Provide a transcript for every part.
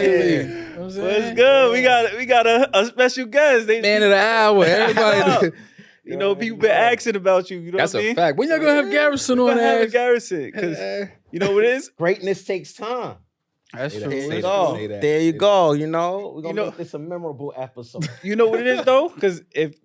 Finally. You know what I'm What's saying? good? We got a special guest. Man of the hour. Everybody. You know, people been asking about you. You know That's what I mean? a fact. When y'all gonna have Garrison on We're having there? Garrison because you know what it is. Greatness takes time. That's true. There Say you that, go. say that, There you say go. You know, we're gonna You know- make this a memorable episode. You know what it is though, because if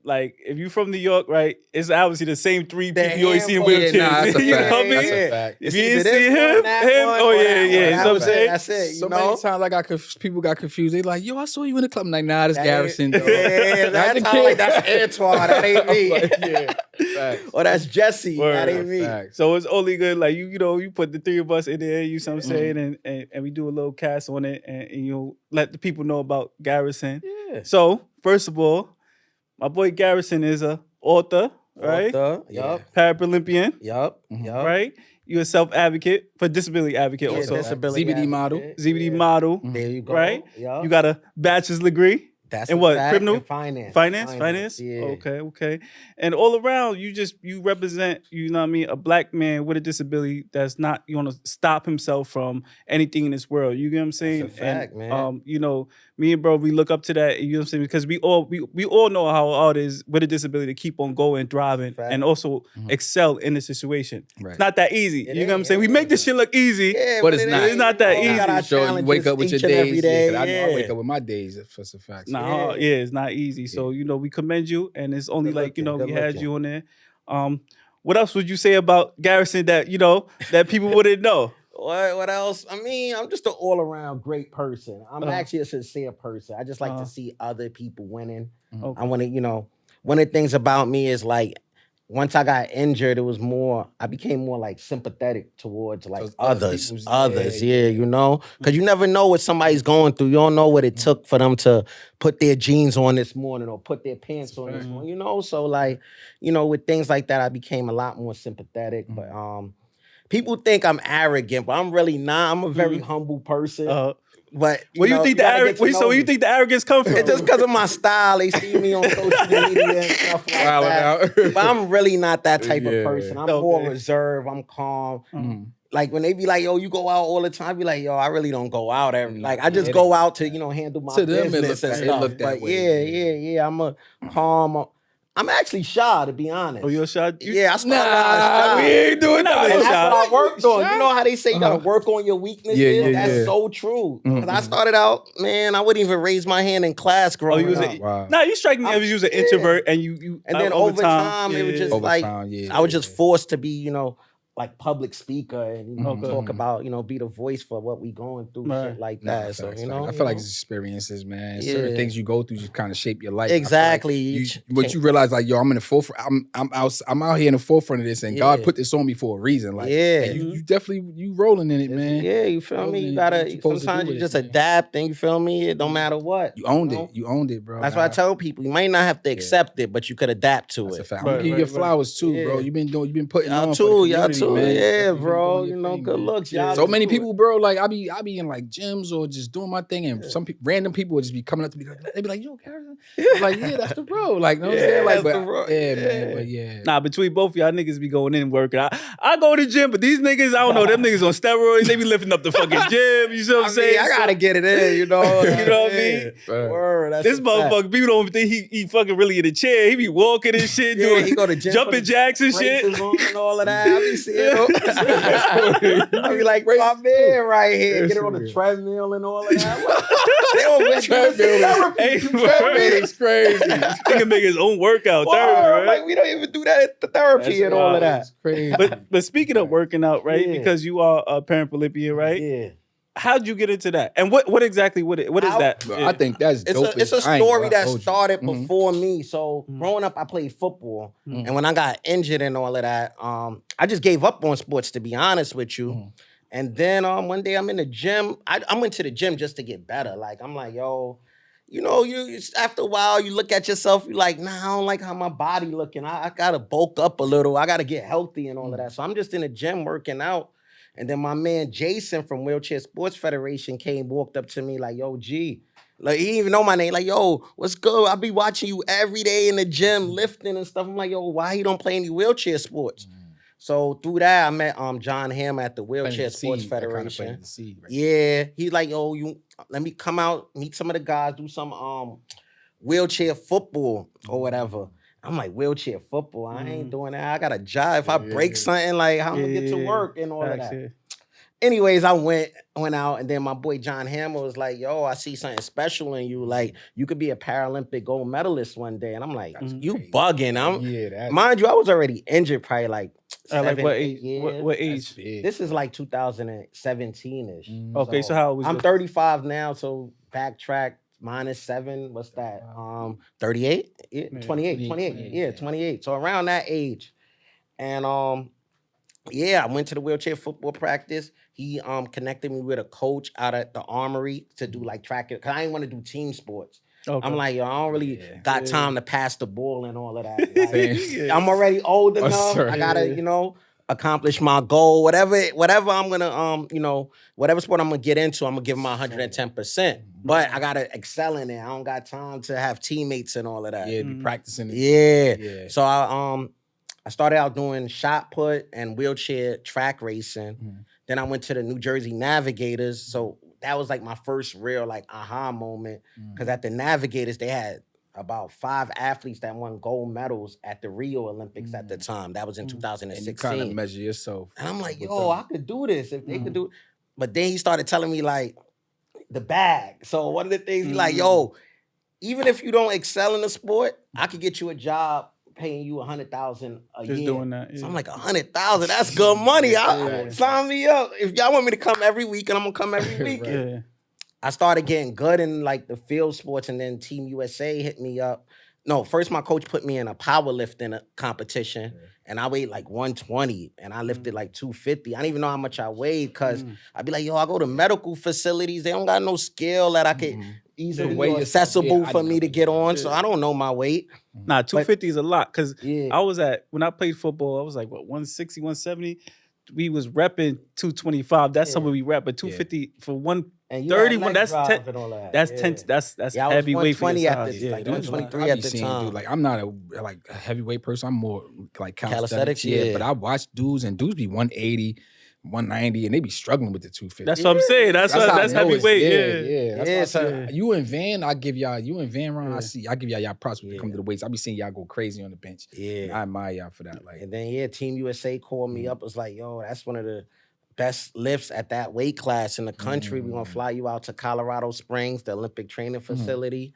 you from New York, right, it's obviously the same three people you always see in handful. wheelchairs. Yeah, nah, that's a You know fact. what I mean? That's a fact. If It's you either didn't see this one, him, that him, one, oh or yeah, that yeah. one. You know what I'm saying? That's it. So You many know? times people got confused. They like, yo, I saw you in the club. I'm like, nah, that's Garrison. Dog. Yeah, that's the how, kid. like, that's Antoine. That ain't me. Like, yeah. Facts. Or that's Jesse. Word. That ain't me. Facts. So it's only good, like you know, you put the three of us in there, you know what I'm saying, and we do a little cast on it, and you let the people know about Garrison. Yeah. So first of all, my boy Garrison is a author, right? Yup. Paralympian, Yup. right? You're a self-advocate for disability advocate Yeah, also. disability ZBD model. advocate. ZBD Yeah. model, There you go. right? Yup. You got a bachelor's degree. That's in a what? fact. Criminal? In finance. Finance? Yeah. Okay. And all around, you represent, you know what I mean, a black man with a disability that's not, you want to stop himself from anything in this world. You get what I'm saying? That's a fact, and, man. you know, me and bro, we look up to that, you know what I'm saying? Because we all know how hard it is with a disability to keep on going, driving, Fact. and also excel in the situation. Right. It's not that easy. It You know what I'm ain't, saying? We it make this shit look easy. Yeah, But it's it not. ain't. It's not that We got our easy. So you wake up with your challenges each and every days. day. Yeah, 'cause I know I Yeah. wake up with my days for some facts. Nah, yeah, it's not easy. So, you know, we commend you, and it's only Good like, you know, looking, we good had looking. you on there. What else would you say about Garrison that, you know, that people wouldn't know? What else? I mean, I'm just an all-around great person. I'm Uh-huh. actually a sincere person. I just like Uh-huh. to see other people winning. Okay. I want to, you know, one of the things about me is like, once I got injured, it was more, I became more like sympathetic towards like So other others, people's- yeah, you know? Because you never know what somebody's going through. You don't know what it took for them to put their jeans on this morning or put their pants on this morning, you know? So like, you know, with things like that, I became a lot more sympathetic. But people think I'm arrogant, but I'm really not. I'm a very humble person. But Where you think the arrogance come from? It's just because of my style. They see me on social media and stuff like Wilding that. out. But I'm really not that type Yeah. of person. I'm Okay. more reserved. I'm calm. Like when they be like, yo, you go out all the time, I be like, yo, I really don't go out every like I just go out to, you know, handle my To them, it business look and that- it stuff. look that But way. yeah. I'm a calm. I'm actually shy, to be honest. Oh, you're shot? Yeah, I started out we shy. ain't doing Nah, that. And shy. that's what I worked on. You know how they say you gotta work on your weaknesses? Yeah, That's yeah. so true. Because I started out, man, I wouldn't even raise my hand in class Oh, growing you was up. Wow. Nah, you strike me as you was an introvert, and you And then over time, it was yeah. just Over like, time, yeah, I was yeah, just forced to be, you know, like public speaker and, you know, Okay. talk about, you know, be the voice for what we going through, Right. shit like Nah, that. So, facts, you facts. know. I feel like it's experiences, man. Yeah. Certain things you go through just kind of shape your life. I feel like Exactly. what you realize, like, yo, I'm in the forefront. I'm out here in the forefront of this, and God Yeah. put this on me for a reason. Like, Yeah. and you definitely you rolling in it, man. Yeah, you feel Rolling me? in You it, gotta, what you supposed to do sometimes with you it, just man. adapt and you feel me? It don't matter what. You owned know? it. You owned it, bro. That's why I Nah, tell people, you might not have to accept it, but you could adapt to That's a it. fact. I'm Right, gonna give you your right. flowers too, bro. Yeah. You've been putting Y'all on too, for the y'all community, too. man. Yeah, You've been bro. doing You your know, thing, good man. looks, y'all. So many do it. people, bro. Like I be in like gyms or just doing my thing, and some random people would just be coming up to me. They be like, "Yo, Garrison." I'm like, yeah, that's the bro. Like, know what I'm Yeah, saying? Like, that's but, the bro. yeah, man. Yeah. But yeah, Nah, between both of y'all niggas be going in and working. I go to the gym, but these niggas, I don't know, them niggas on steroids, they be lifting up the fucking gym. You see what I'm saying? I gotta get it in, you know. You know what I mean? Word, that's This a fact. motherfucker, people don't think he fucking really in a chair. He be walking and shit, Yeah, doing he go to gym, jumping put jacks and braces shit. on and all of that. I be seeing them. I be like, my man right here, get it on the treadmill and all of that. They don't make Treadmill Hey, treadmill is crazy. He can make his own workout therapy, right? Like we don't even do that at the therapy That's and all wild. of that. It's crazy. But speaking of working out, right? Yeah. Because you are a Paralympian, right? Yeah. How'd you get into that? And what exactly what is that? Bro, I think that's dope. It's a I ain't story gonna that hold you. started Mhm. before me. So growing up, I played football, and when I got injured and all of that, I just gave up on sports, to be honest with you. And then one day I'm in the gym. I went to the gym just to get better. Like I'm like, yo, you know, you after a while you look at yourself, you're like, nah, I don't like how my body looking. I gotta bulk up a little. I gotta get healthy and all of that. So I'm just in the gym working out. And then my man Jason from Wheelchair Sports Federation walked up to me like, yo, G. Like, he didn't even know my name. Like, yo, what's good? I be watching you every day in the gym, lifting and stuff. I'm like, yo, why you don't play any wheelchair sports? So through that, I met John Hamm at the Wheelchair Sports Federation. Yeah, he's like, yo, let me come out, meet some of the guys, do some wheelchair football or whatever. I'm like, wheelchair football? I ain't doing that. I got a job. If I break something, like, how I'm gonna get to work and all of that. Yeah. Anyways, I went out, and then my boy John Hammer was like, yo, I see something special in you. Like, you could be a Paralympic gold medalist one day. And I'm like, you bugging. Mind you, I was already injured probably like 7, what 8 age? years. What age? This is like 2017-ish. Okay, so how old was I'm 35 now, so backtrack. -7, what's that? 38? Yeah, 28. Yeah, 28. So around that age. And I went to the wheelchair football practice. He connected me with a coach out at the Armory to do like track it. Cause I didn't want to do team sports. Okay. I'm like, yo, I don't really got time to pass the ball and all of that. Like, I'm already old enough. I gotta, accomplish my goal. Whatever I'm gonna, whatever sport I'm gonna get into, I'm gonna give my 110%. But I gotta excel in it. I don't got time to have teammates and all of that. Yeah, be practicing. Yeah. So I started out doing shot put and wheelchair track racing. Then I went to the New Jersey Navigators. So that was like my first real like aha moment. Because at the Navigators, they had about 5 athletes that won gold medals at the Rio Olympics at the time. That was in 2016. And you kind of measure yourself. And I'm like, yo, I could do this if they could do it. But then he started telling me like the bag. So one of the things he's like, yo, even if you don't excel in the sport, I could get you a job paying you $100,000 a year. Just doing that. Yeah. So I'm like, $100,000, that's good money. Sign me up. If y'all want me to come every week, and I'm gonna come every week. I started getting good in like the field sports, and then Team USA hit me up. No, first my coach put me in a powerlifting competition, and I weighed like 120, and I lifted like 250. I didn't even know how much I weighed, because I'd be like, yo, I go to medical facilities. They don't got no scale that I could easily be accessible for me to get on, so I don't know my weight. Nah, 250 is a lot, because I was when I played football, I was like, what, 160, 170? We was repping 225. That's something we rep, but 250 for 130, that's 10. That's 10. That's heavyweight for your size. Like 123 at the time. Dude, like, I'm not a heavyweight person. I'm more like calisthenics. But I watch dudes, and dudes be 180, 190, and they be struggling with the 250. That's what I'm saying. That's heavyweight. Yeah. So you and Van, you and Van Ron, I give y'all props when it come to the weights. I be seeing y'all go crazy on the bench. Yeah. I admire y'all for that. Like, and then Team USA called me up. It was like, yo, that's one of the best lifts at that weight class in the country. We're gonna fly you out to Colorado Springs, the Olympic training facility.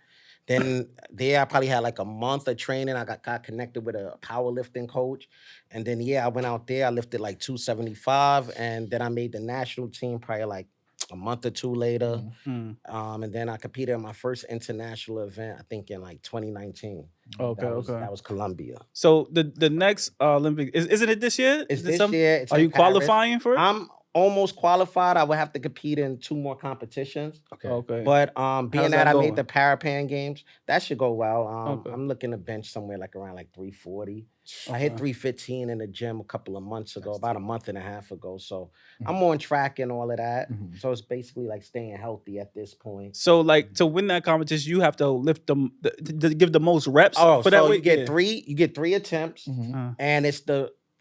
Then there I probably had like a month of training. I got connected with a powerlifting coach. And then I went out there, I lifted like 275, and then I made the national team probably like a month or two later. And then I competed in my first international event, I think in like 2019. That was Colombia. So the next Olympic, isn't it this year? It's this year. Are you qualifying for it? I'm almost qualified. I would have to compete in 2 more competitions. Okay. But being that I made the Paralympian games, that should go well. I'm looking to bench somewhere like around like 340. I hit 315 in the gym a couple of months ago, about a month and a half ago. So I'm on track and all of that. So it's basically like staying healthy at this point. So like to win that competition, you have to lift them to give the most reps for that so weight? You get 3 attempts, and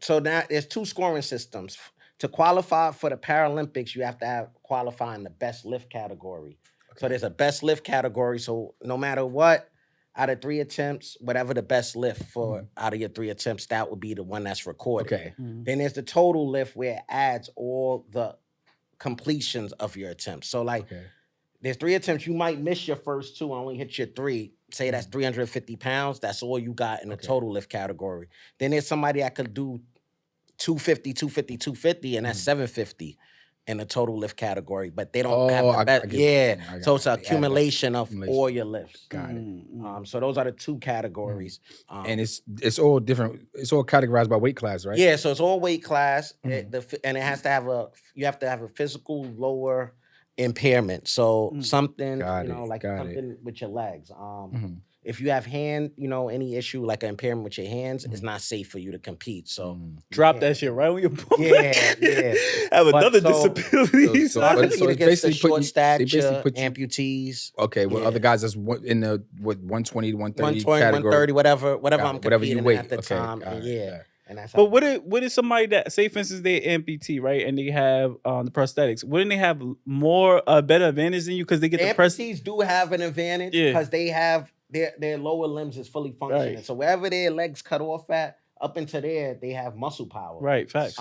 so now there's 2 scoring systems. To qualify for the Paralympics, you have to qualify in the best lift category. So there's a best lift category. So no matter what, out of 3 attempts, whatever the best lift for out of your 3 attempts, that would be the one that's recorded. Then there's the total lift, where it adds all the completions of your attempts. So like there's 3 attempts. You might miss your first 2 and only hit your 3. Say that's 350 pounds. That's all you got in the total lift category. Then there's somebody that could do 250, 250, 250, and that's 750 in the total lift category, but they don't have the best. So it's an accumulation of all your lifts. Got it. So those are the 2 categories. And it's all different. It's all categorized by weight class, right? Yeah, so it's all weight class, and it has to have you have to have a physical lower impairment. So something, something with your legs. If you have any issue like an impairment with your hands, it's not safe for you to compete. So drop that shit right when you're have another disability. So it's basically short stature, amputees. Okay, well, other guys that's in the 120 to 130 category. 130, whatever I'm competing you weight at the time. And that's but what is somebody that, say for instance they amputee, right, and they have the prosthetics? Wouldn't they have more better advantage than you because they get the amputees do have an advantage because they have their lower limbs is fully functioning. Right. So wherever their legs cut off at, up into there, they have muscle power. Right. Facts.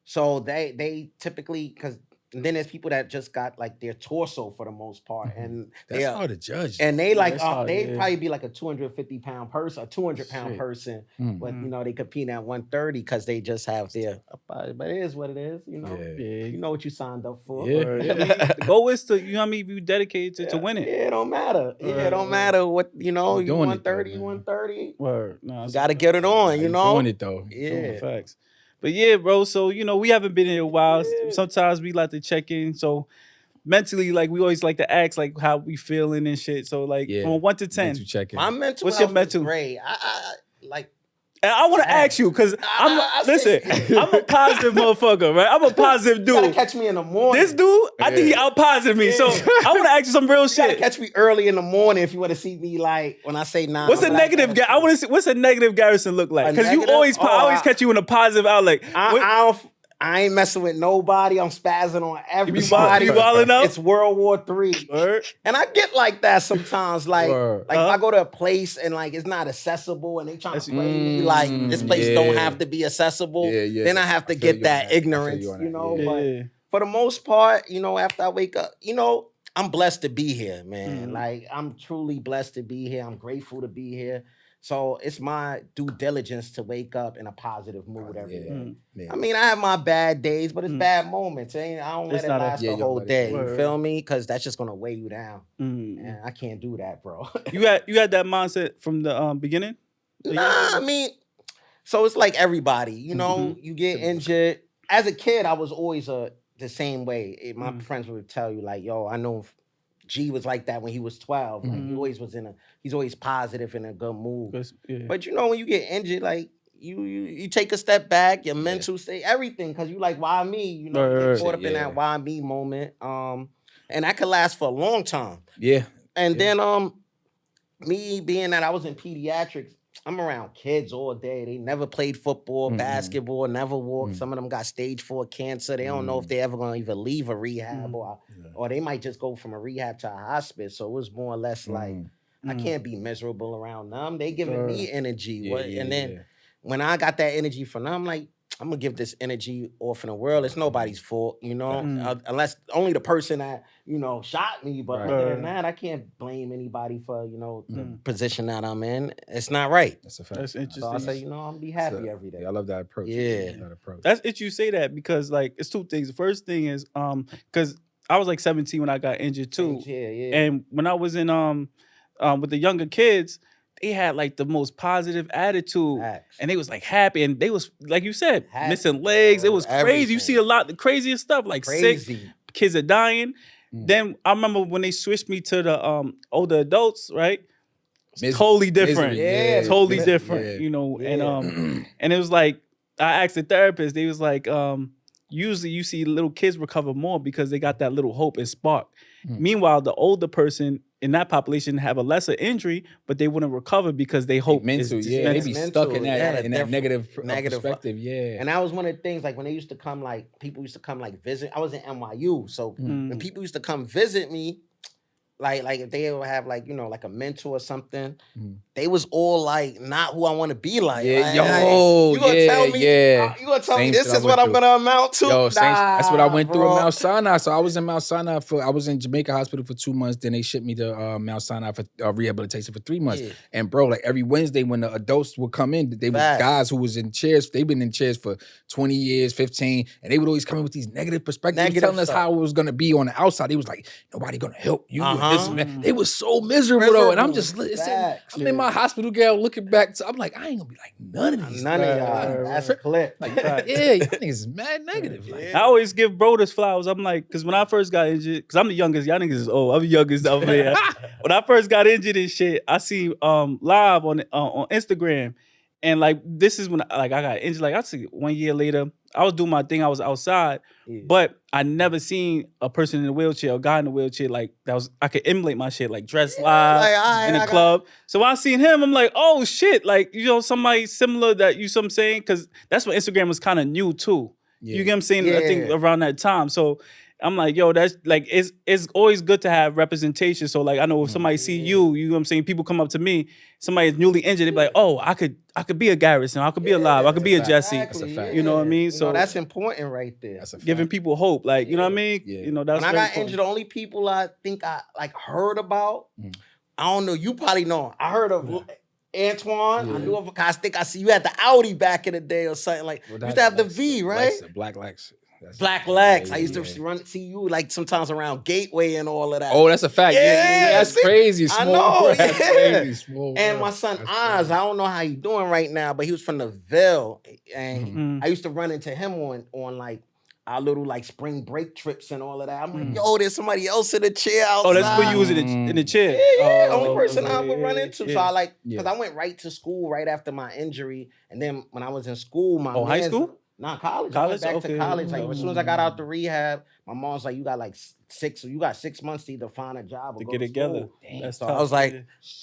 So they typically, because then there's people that just got like their torso for the most part, and that's hard to judge. And they like they probably be like a 250-pound person, a 200-pound person, but you know they compete at 130 because they just have their. But it is what it is, you know. Yeah. You know what you signed up for. Yeah. The goal is to, you know what I mean, be dedicated to win it. Yeah, it don't matter. It don't matter what, you know. You 130, 130. Word. No, you gotta get it on. You know. Doing it though. Yeah. Facts. But yeah, bro, so, you know, we haven't been here a while. Yeah. Sometimes we like to check in. So mentally, like, we always like to ask, like, how we feeling and shit. So, like, from 1 to 10. My mental what's your mental? Great. I like... And I want to ask you, because I'm a positive motherfucker, right? I'm a positive dude. You gotta catch me in the morning. This dude, I think he out positive me. So I want to ask you some real shit. You gotta catch me early in the morning if you want to see me, like, when I say 9. What's a negative guy? I want to see, what's a negative Garrison look like? Because you always, I always catch you in a positive outlet. I ain't messing with nobody. I'm spazzing on everybody. You wilding up? It's World War III. Word. And I get like that sometimes. Like, if I go to a place and like it's not accessible and they trying to explain me like this place don't have to be accessible, then I have to get that ignorance, you know. But for the most part, you know, after I wake up, you know, I'm blessed to be here, man. Like, I'm truly blessed to be here. I'm grateful to be here. So it's my due diligence to wake up in a positive mood every day. I mean, I have my bad days, but it's bad moments. I don't let it last the whole day. You feel me? Because that's just gonna weigh you down. And I can't do that, bro. You had that mindset from the beginning? Nah, I mean, so it's like everybody. You know, you get injured. As a kid, I was always the same way. My friends would tell you, like, yo, I know G was like that when he was 12. Like, he always was he's always positive in a good mood. But you know, when you get injured, like you take a step back, your mental state, everything, because you like, why me? You know, get caught up in that why me moment. And that could last for a long time. Yeah. And then me being that I was in pediatrics, I'm around kids all day. They never played football, basketball, never walked. Some of them got stage 4 cancer. They don't know if they ever gonna even leave a rehab or they might just go from a rehab to a hospice. So it was more or less like, I can't be miserable around them. They giving me energy. Then when I got that energy from them, I'm like, I'm gonna give this energy off in the world. It's nobody's fault, you know, unless only the person that, you know, shot me. But other than that, I can't blame anybody for, you know, the position that I'm in. It's not right. That's a fact. That's interesting. So I say, you know, I'm be happy every day. Yeah, I love that approach. Yeah. That's it. You say that because, like, it's two things. The first thing is because I was like 17 when I got injured too. And when I was in with the younger kids, they had like the most positive attitude. And they was like happy. And they was, like you said, missing legs. It was crazy. Everything. You see a lot, the craziest stuff, like sick, kids are dying. Then I remember when they switched me to the older adults, right? Totally different. Totally different, you know. And it was like, I asked the therapist, they was like, usually you see little kids recover more because they got that little hope and spark. Meanwhile, the older person in that population have a lesser injury, but they wouldn't recover because they hope mental. They be stuck in that negative perspective. And that was one of the things, like when they used to come, like people used to come like visit. I was in NYU, so when people used to come visit me, like if they ever have like, you know, like a mentor or something, they was all like not who I want to be like. You gonna tell me? You gonna tell me this is what I'm gonna amount to? That's what I went through at Mount Sinai. So I was in Mount Sinai I was in Jamaica Hospital for 2 months. Then they shipped me to Mount Sinai for rehabilitation for 3 months. And bro, like every Wednesday when the adults would come in, they were guys who was in chairs. They've been in chairs for 20 years, 15, and they would always come in with these negative perspectives, telling us how it was gonna be on the outside. They was like, nobody gonna help you. They was so miserable though, and I'm just I'm in my hospital gown looking back. I'm like, I ain't gonna be like none of these. None of y'all. That's a clip. Like, y'all niggas is mad negative. Like, I always give bro this flowers. I'm like, because when I first got injured, because I'm the youngest, y'all niggas is old. I'm the youngest over there. When I first got injured and shit, I see live on Instagram. And like this is when I got injured. Like I see 1 year later, I was doing my thing. I was outside, but I never seen a person in a wheelchair or guy in a wheelchair like that was. I could emulate my shit like dress live in a club. So when I seen him, I'm like, oh shit, like somebody similar that you. So I'm saying because that's when Instagram was kind of new too. Yeah. You get what I'm saying? Yeah. I think around that time. So I'm like, yo, that's like it's always good to have representation. So like I know if somebody see you know what I'm saying, people come up to me, somebody is newly injured, they be like, oh, I could be a Garrison, I could be alive, I could be a Jesse. That's a fact. You know what I mean? So that's important right there. That's a fact. Giving people hope. Like, you know what I mean? Yeah. You know, that's when I got injured, the only people I think I like heard about, I don't know, you probably know. I heard of Antoine. I knew of I think I see you had the Audi back in the day or something. Like you used to have the V, right? Black Lex. Black Lex. I used to see you like sometimes around Gateway and all of that. Oh, that's a fact. Yeah, that's crazy. Small. I know. That's crazy. Small. And my son Oz, I don't know how he's doing right now, but he was from the Ville, and I used to run into him on like our little like spring break trips and all of that. I'm like, yo, there's somebody else in the chair outside. Oh, that's when you was in the chair. Yeah, only person I would run into. So I because I went right to school right after my injury, and then when I was in school, high school. Nah, college. I went back to college. Like as soon as I got out the rehab, my mom's like, "You got like 6 months to either find a job or to go get to together." That's so I was like,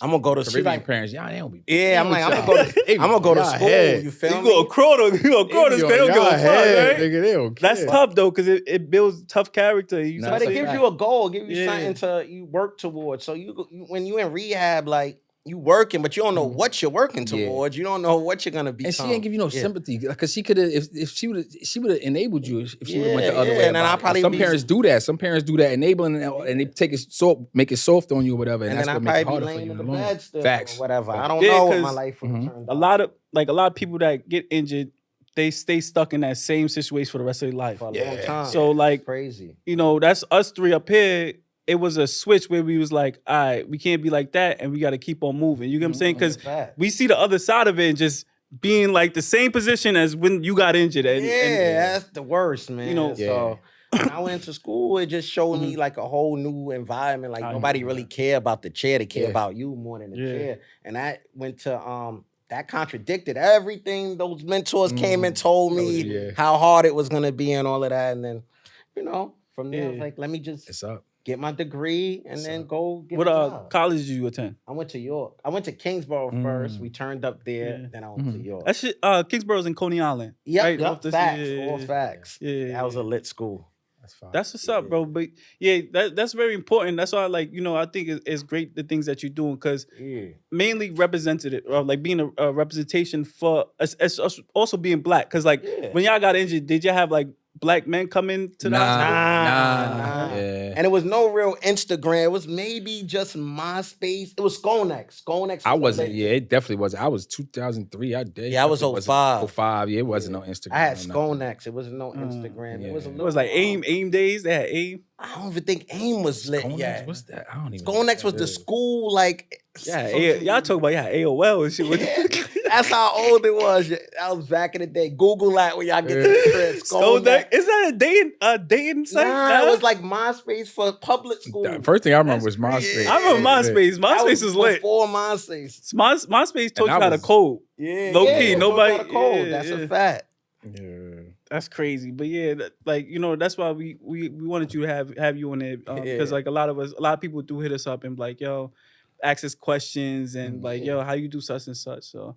"I'm gonna go to school." Like parents, y'all don't be. Yeah, I'm like, I'm gonna go to school. You feel me? You go to school. They don't give a fuck, right? Nigga, they don't care. That's tough though, because it builds tough character. But it gives you a goal, gives you something to you work towards. So when you in rehab, like. You working, but you don't know what you're working towards. You don't know what you're gonna be. And she didn't give you no sympathy because she could have, if she would have enabled you if she would have went the other way. And then I probably parents do that. Some parents do that, enabling and they take it make it soft on you or whatever. And that's what makes it harder for you in the long run. Facts, or whatever. I don't know what my life would have turned out. A lot of people that get injured, they stay stuck in that same situation for the rest of their life. For a long time. So like crazy. You know, that's us three up here. It was a switch where we was like, all right, we can't be like that and we got to keep on moving. You get what I'm saying? Because we see the other side of it and just being like the same position as when you got injured. And that's the worst, man. You know, so when I went to school, it just showed me like a whole new environment. Like nobody really care about the chair. They care about you more than the chair. And I went to, that contradicted everything those mentors came and told me how hard it was going to be and all of that. And then, you know, from there, I was like, let me just... It's up. Get my degree and then go get a job. What college did you attend? I went to York. I went to Kingsborough first. We turned up there. Then I went to York. That shit, Kingsborough's in Coney Island. Yep, right? Facts. All facts. Yeah. That was a lit school. That's fine. That's what's up, bro. But yeah, that's very important. That's why, like, you know, I think it's great the things that you're doing because mainly represented, like being a representation for as also being black. Because like when y'all got injured, did you have like black men come into the hospital? Nah. Yeah. And it was no real Instagram. It was maybe just MySpace. It was Skonex. I wasn't. Yeah, it definitely wasn't. I was 2003. I did. Yeah, I was 05. 05. Yeah, it wasn't no Instagram. I had Skonex. It wasn't no Instagram. It was a little. It was like AIM days. They had AIM. I don't even think AIM was lit yet. What's that? I don't even. Skonex was the school like. Yeah, y'all talk about AOL and shit. That's how old it was. That was back in the day. Google that when y'all get to the crib. Is that a dating site? Nah, it was like MySpace for public school. The first thing I remember was MySpace. I remember MySpace. MySpace was lit. Before MySpace. MySpace taught you how to code. Yeah. Low key. Nobody. Code. That's a fact. Yeah. That's crazy, but yeah, like you know, that's why we wanted you to have you on there because like a lot of people do hit us up and like, yo, ask us questions and like, yo, how you do such and such. So,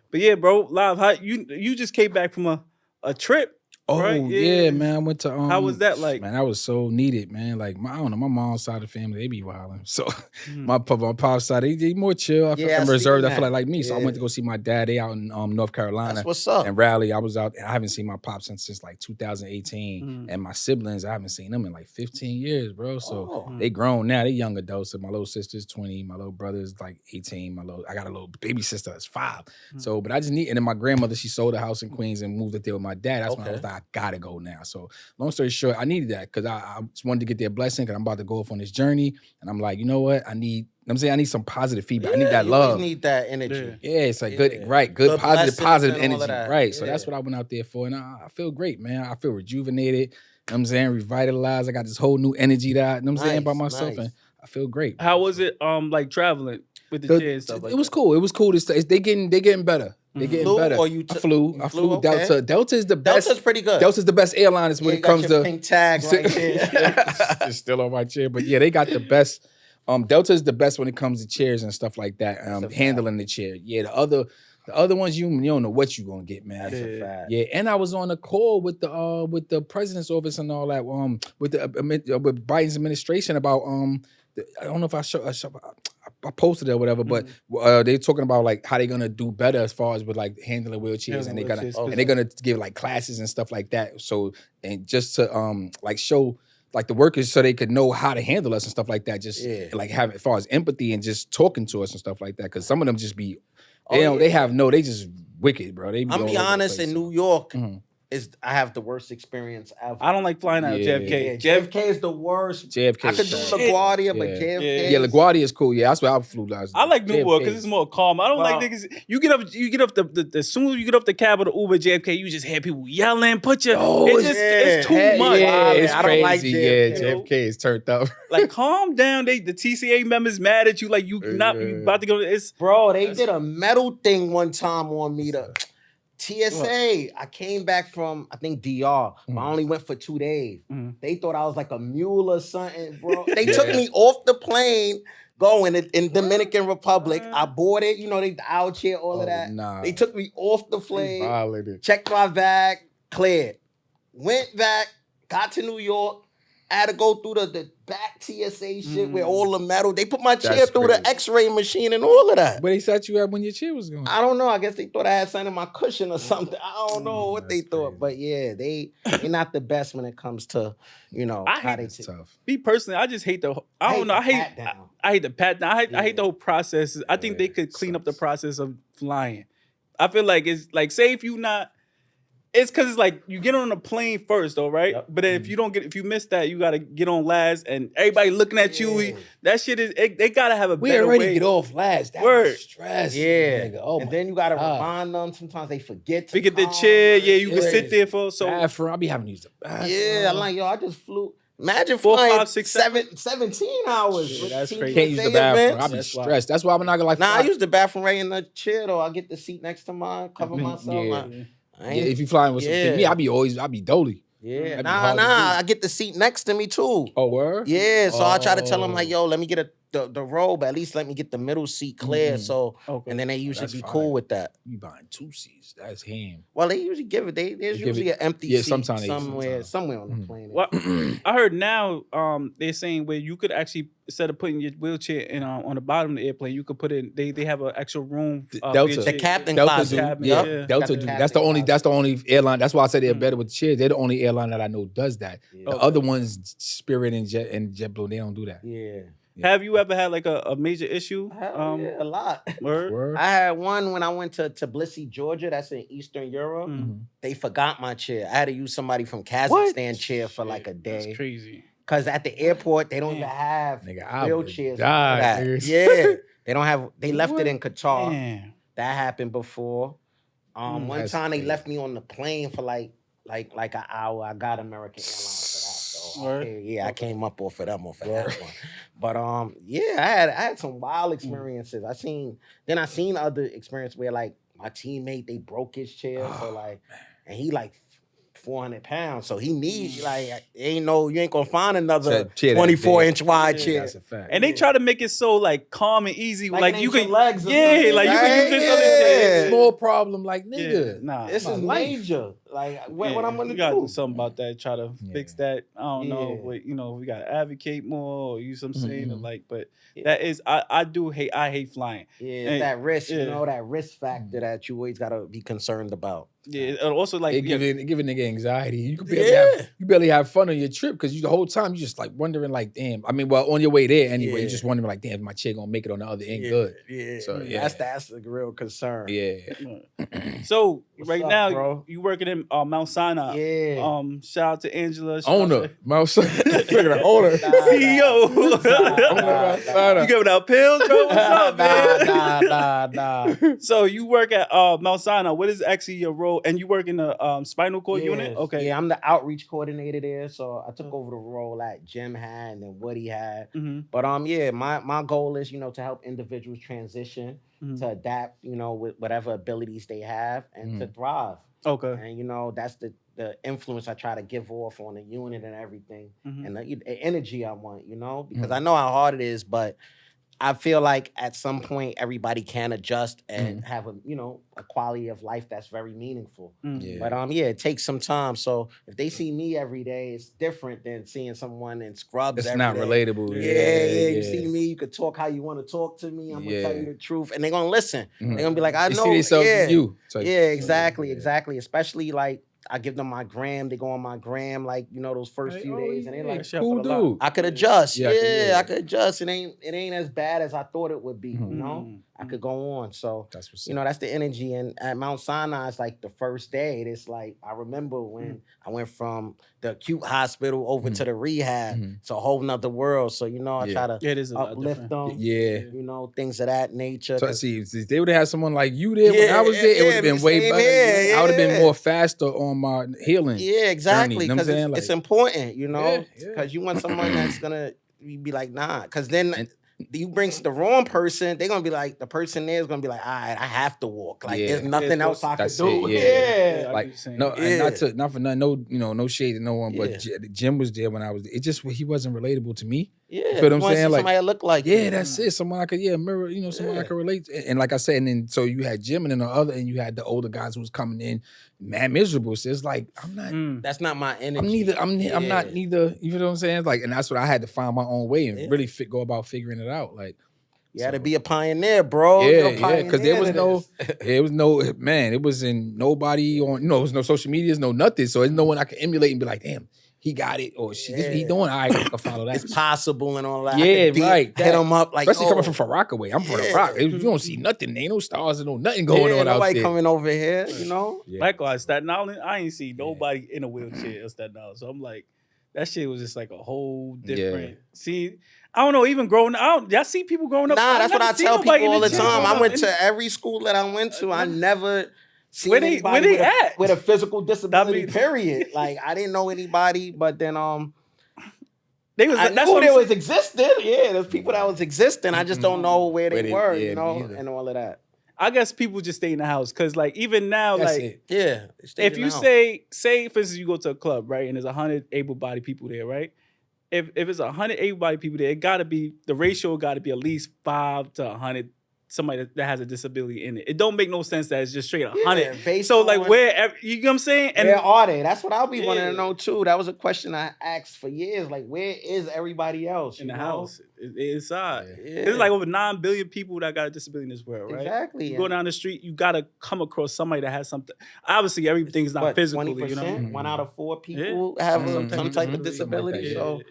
but yeah, bro, Live, how you just came back from a trip? Oh right? yeah, man. I went to how was that like? Man, I was so needed, man. Like I don't know, my mom's side of the family, they be wilding. So my pop's side, they more chill. I feel I'm reserved. I feel like me. So I went to go see my dad. They out in North Carolina. That's what's up. And Raleigh, I was out. I haven't seen my pop since like 2018. And my siblings, I haven't seen them in like 15 years, bro. So they grown now. They young adults. So my little sister's 20. My little brother's like 18. I got a little baby sister that's 5. So, but I just need. And then my grandmother, she sold a house in Queens and moved up there with my dad. That's when I was like, I gotta go now. So long story short, I needed that because I just wanted to get their blessing because I'm about to go off on this journey. And I'm like, you know what? I need some positive feedback. I need that love. You need that energy. Yeah, it's like good positive energy. Right. So that's what I went out there for. And I feel great, man. I feel rejuvenated. You know what I'm saying? Revitalized. I got this whole new energy that, you know what I'm saying, by myself. And I feel great. How was it like traveling? with the chair and stuff like that. It was cool. It was cool. They getting better. They getting better. Or I flew okay. Delta. Delta is the best. Delta's pretty good. Delta's the best airline when it comes to pink tag right there. It's still on my chair, but yeah, they got the best. Delta is the best when it comes to chairs and stuff like that. Handling the chair. Yeah, the other ones you don't know what you gonna get, man. That's a fact. Yeah, and I was on a call with the president's office and all that. With Biden's administration about I don't know if I posted it or whatever, but they're talking about like how they're gonna do better as far as with like handling wheelchairs, and they're gonna give like classes and stuff like that. So and just to like show like the workers so they could know how to handle us and stuff like that. Just like have as far as empathy and just talking to us and stuff like that. Because some of them just be they just wicked, bro. I'm be honest, in New York. I have the worst experience ever. I don't like flying out of JFK. JFK is the worst. JFK. I could do LaGuardia, but JFK. Yeah, LaGuardia is cool. Yeah, that's where I flew last. I like Newark because it's more calm. I don't like niggas. You get up the as soon as you get up the cab or the Uber JFK, you just hear people yelling, it's too much. Yeah, it's I crazy. don't like JFK. JFK is turned up. Like calm down. The TCA members mad at you. Like you about to go. Bro, they did a metal thing one time on me to. TSA, I came back from, I think, DR. But I only went for 2 days. They thought I was like a mule or something, bro. They took me off the plane going in Dominican Republic. I boarded, they out here, all of that. Nah. They took me off the plane, checked my bag, cleared. Went back, got to New York. I had to go through the back TSA shit with all the metal. They put my chair through the X-ray machine and all of that. But they sat you out when your chair was going. I don't know. I guess they thought I had something in my cushion or something. I don't know what they thought. But yeah, they're not the best when it comes to, how they tough. Me personally, I just hate I hate the pat down. I hate the whole process. I think they could clean up the process of flying. I feel like it's like, say if you not, it's because it's like you get on a plane first, though, right? Yep. But then if you miss that, you gotta get on last, and everybody looking at you. That shit is. They gotta have a better way. We already get off last. That's stress. Yeah. Oh, and then you gotta remind them. Sometimes they forget to the chair. Yeah, you can sit there for so. Bathroom. I be having to use the bathroom. Yeah, I'm like, I just flew. Imagine flying 17 hours. Yeah, that's crazy. Can't use the bathroom. I be stressed. That's why I'm not gonna like. I use the bathroom right in the chair though. I get the seat next to mine, cover myself. Yeah, if you flying with something, me, I be dolly. Yeah, I get the seat next to me too. Oh, word? Yeah, so I try to tell them like, yo, let me get the row, but at least let me get the middle seat clear. So, and then they usually be cool with that. You buying 2 seats? That's ham. Well, they usually give it. There's usually an empty seat somewhere on the plane. Well, I heard now they're saying where you could actually, instead of putting your wheelchair in on the bottom of the airplane, you could put it. They have an actual room. Delta, the captain Delta closet. Delta do. That's the only airline. That's why I said they're better with the chairs. They're the only airline that I know does that. Yeah. The other ones, Spirit and JetBlue, they don't do that. Yeah. Have you ever had like a major issue? A lot. Word? I had one when I went to Tbilisi, Georgia. That's in Eastern Europe. They forgot my chair. I had to use somebody from Kazakhstan chair for like a day. That's crazy. Because at the airport, they don't even have wheelchairs. They don't have. They left it in Qatar. Damn. That happened before. One time they left me on the plane for like an hour. I got American Airlines for that. I came up off of them off of that one. But I had some wild experiences. I seen other experiences where like my teammate, they broke his chair. And he like 400 pounds. So he needs you ain't gonna find another 24-inch wide chair. That's a fact. And they try to make it so like calm and easy. Like you can legs. You can use this other chair. Small problem, like nigga. Nah, this is major. Like what I'm gonna do? You gotta do something about that. Try to fix that. I don't know. But we gotta advocate more or use some saying but that is I hate flying. Yeah, and that risk, that risk factor that you always gotta be concerned about. Yeah, and also like give a nigga anxiety. You could barely have fun on your trip because the whole time you just like wondering like, damn. I mean, well, on your way there anyway, you're just wondering like, damn, my chair gonna make it on the other end good. Yeah, so that's the real concern. Yeah. So right now, you working in Mount Sinai. Yeah. Shout out to Angela. Owner. Mount Sinai. Owner. CEO. You giving out pills, bro? What's up, man? Nah. So you work at Mount Sinai. What is actually your role? And you work in the spinal cord unit? Okay. Yeah, I'm the outreach coordinator there. So I took over the role that Jim had and then Woody had. But my goal is, to help individuals transition, to adapt, with whatever abilities they have and to thrive. Okay. And that's the influence I try to give off on the unit and everything. And the energy I want, because I know how hard it is, but I feel like at some point everybody can adjust and have a quality of life that's very meaningful. But it takes some time. So if they see me every day, it's different than seeing someone in scrubs. It's every not day. relatable. Yeah. You see me, you could talk how you want to talk to me. I'm gonna tell you the truth, and they're gonna listen. They're gonna be like, I know. See themselves in you. Exactly. Especially like, I give them my gram. They go on my gram, like, those first few days, and they're like, cool dude. I could adjust. I could adjust. It ain't as bad as I thought it would be. I could go on. So that's what's that's the energy. And at Mount Sinai, it's like the first day. It's like, I remember when I went from the acute hospital over to the rehab. It's a whole nother world. So I try to uplift them. Things of that nature. So see, if they would have had someone like you there when I was there, it would have been way better. I would have been more faster on my healing. Yeah, exactly. Because it's important, because you want someone that's gonna be like, nah. Because then you bring the wrong person, they're gonna be like, the person there is gonna be like, all right, I have to walk. Like there's nothing else I can do. Like not for nothing, no shade to no one, but Jim was there when I was there. It just he wasn't relatable to me. Yeah, you feel what I'm saying? Like somebody look like that's it. Someone I could mirror. Someone I could relate to. And like I said, and then so you had Jim, and then and you had the older guys who was coming in, mad miserable. So it's like I'm not. That's not my energy. I'm not neither. You know what I'm saying? Like, and that's what I had to find my own way and really go about figuring it out. Like. You had to be a pioneer, bro. Because there was no man. It was in nobody on. There was no social medias, no nothing. So there's no one I can emulate and be like, damn. He got it, or this what he doing. All right, I can follow that. It's possible and all that. Right. Hit him up like, especially coming from Far Rockaway. I'm from the Rock. You don't see nothing. Ain't no stars and no nothing going on out there. Nobody coming over here, Likewise, Staten Island, I ain't see nobody in a wheelchair in Staten Island. So I'm like, that shit was just like a whole different. See, I don't know. Even growing up, y'all see people growing up. Nah, that's what I tell people all the time. I went to every school that I went to. I never. Where they at? With a physical disability, period. Like, I didn't know anybody, but then I knew there was existing. Yeah, there's people that was existing. I just don't know where they were, and all of that. I guess people just stay in the house because, like, even now, that's like, if you say, for instance, you go to a club, right, and there's 100 able-bodied people there, right? If it's 100 able-bodied people there, the ratio got to be at least 5 to 100. Somebody that has a disability in it. It don't make no sense that it's just straight 100. So like where, you know what I'm saying? And where are they? That's what I'll be wanting to know too. That was a question I asked for years. Like, where is everybody else? In the house. Inside. There's like over 9 billion people that got a disability in this world, right? Exactly. You go down the street, you gotta come across somebody that has something. Obviously, everything's not physical. 20%, 1 out of 4 people have some type of disability. So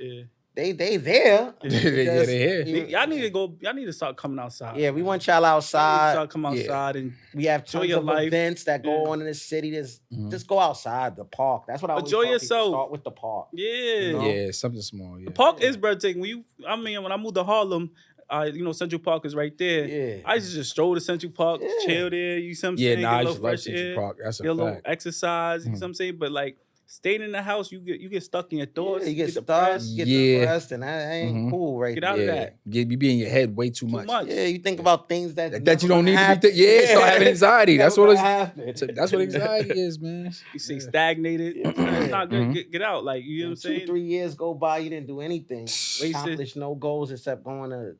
they there. They here. Y'all need to start coming outside. Yeah, we want y'all outside. Start coming outside and we have tons of events that go on in the city. Just go outside, the park. That's what I always enjoy yourself. Start with the park. Yeah, something small. Yeah. The park is breathtaking. When I moved to Harlem, Central Park is right there. Yeah. I used to just stroll to Central Park, chill there. You see what I'm saying? Yeah, I just love Central Park. That's a fact. Get a little exercise. You know what I'm saying? But like, staying in the house, you get stuck in your thoughts. Yeah, you get depressed, and that ain't cool right Get out of that. You be in your head way too much. Yeah, you think about things that you don't need to be. Start having anxiety. That's what that's what anxiety is, man. You stay stagnated. It's not good. Get out. Like, you know what I'm saying? 2-3 years go by, you didn't do anything. Accomplished no goals except going to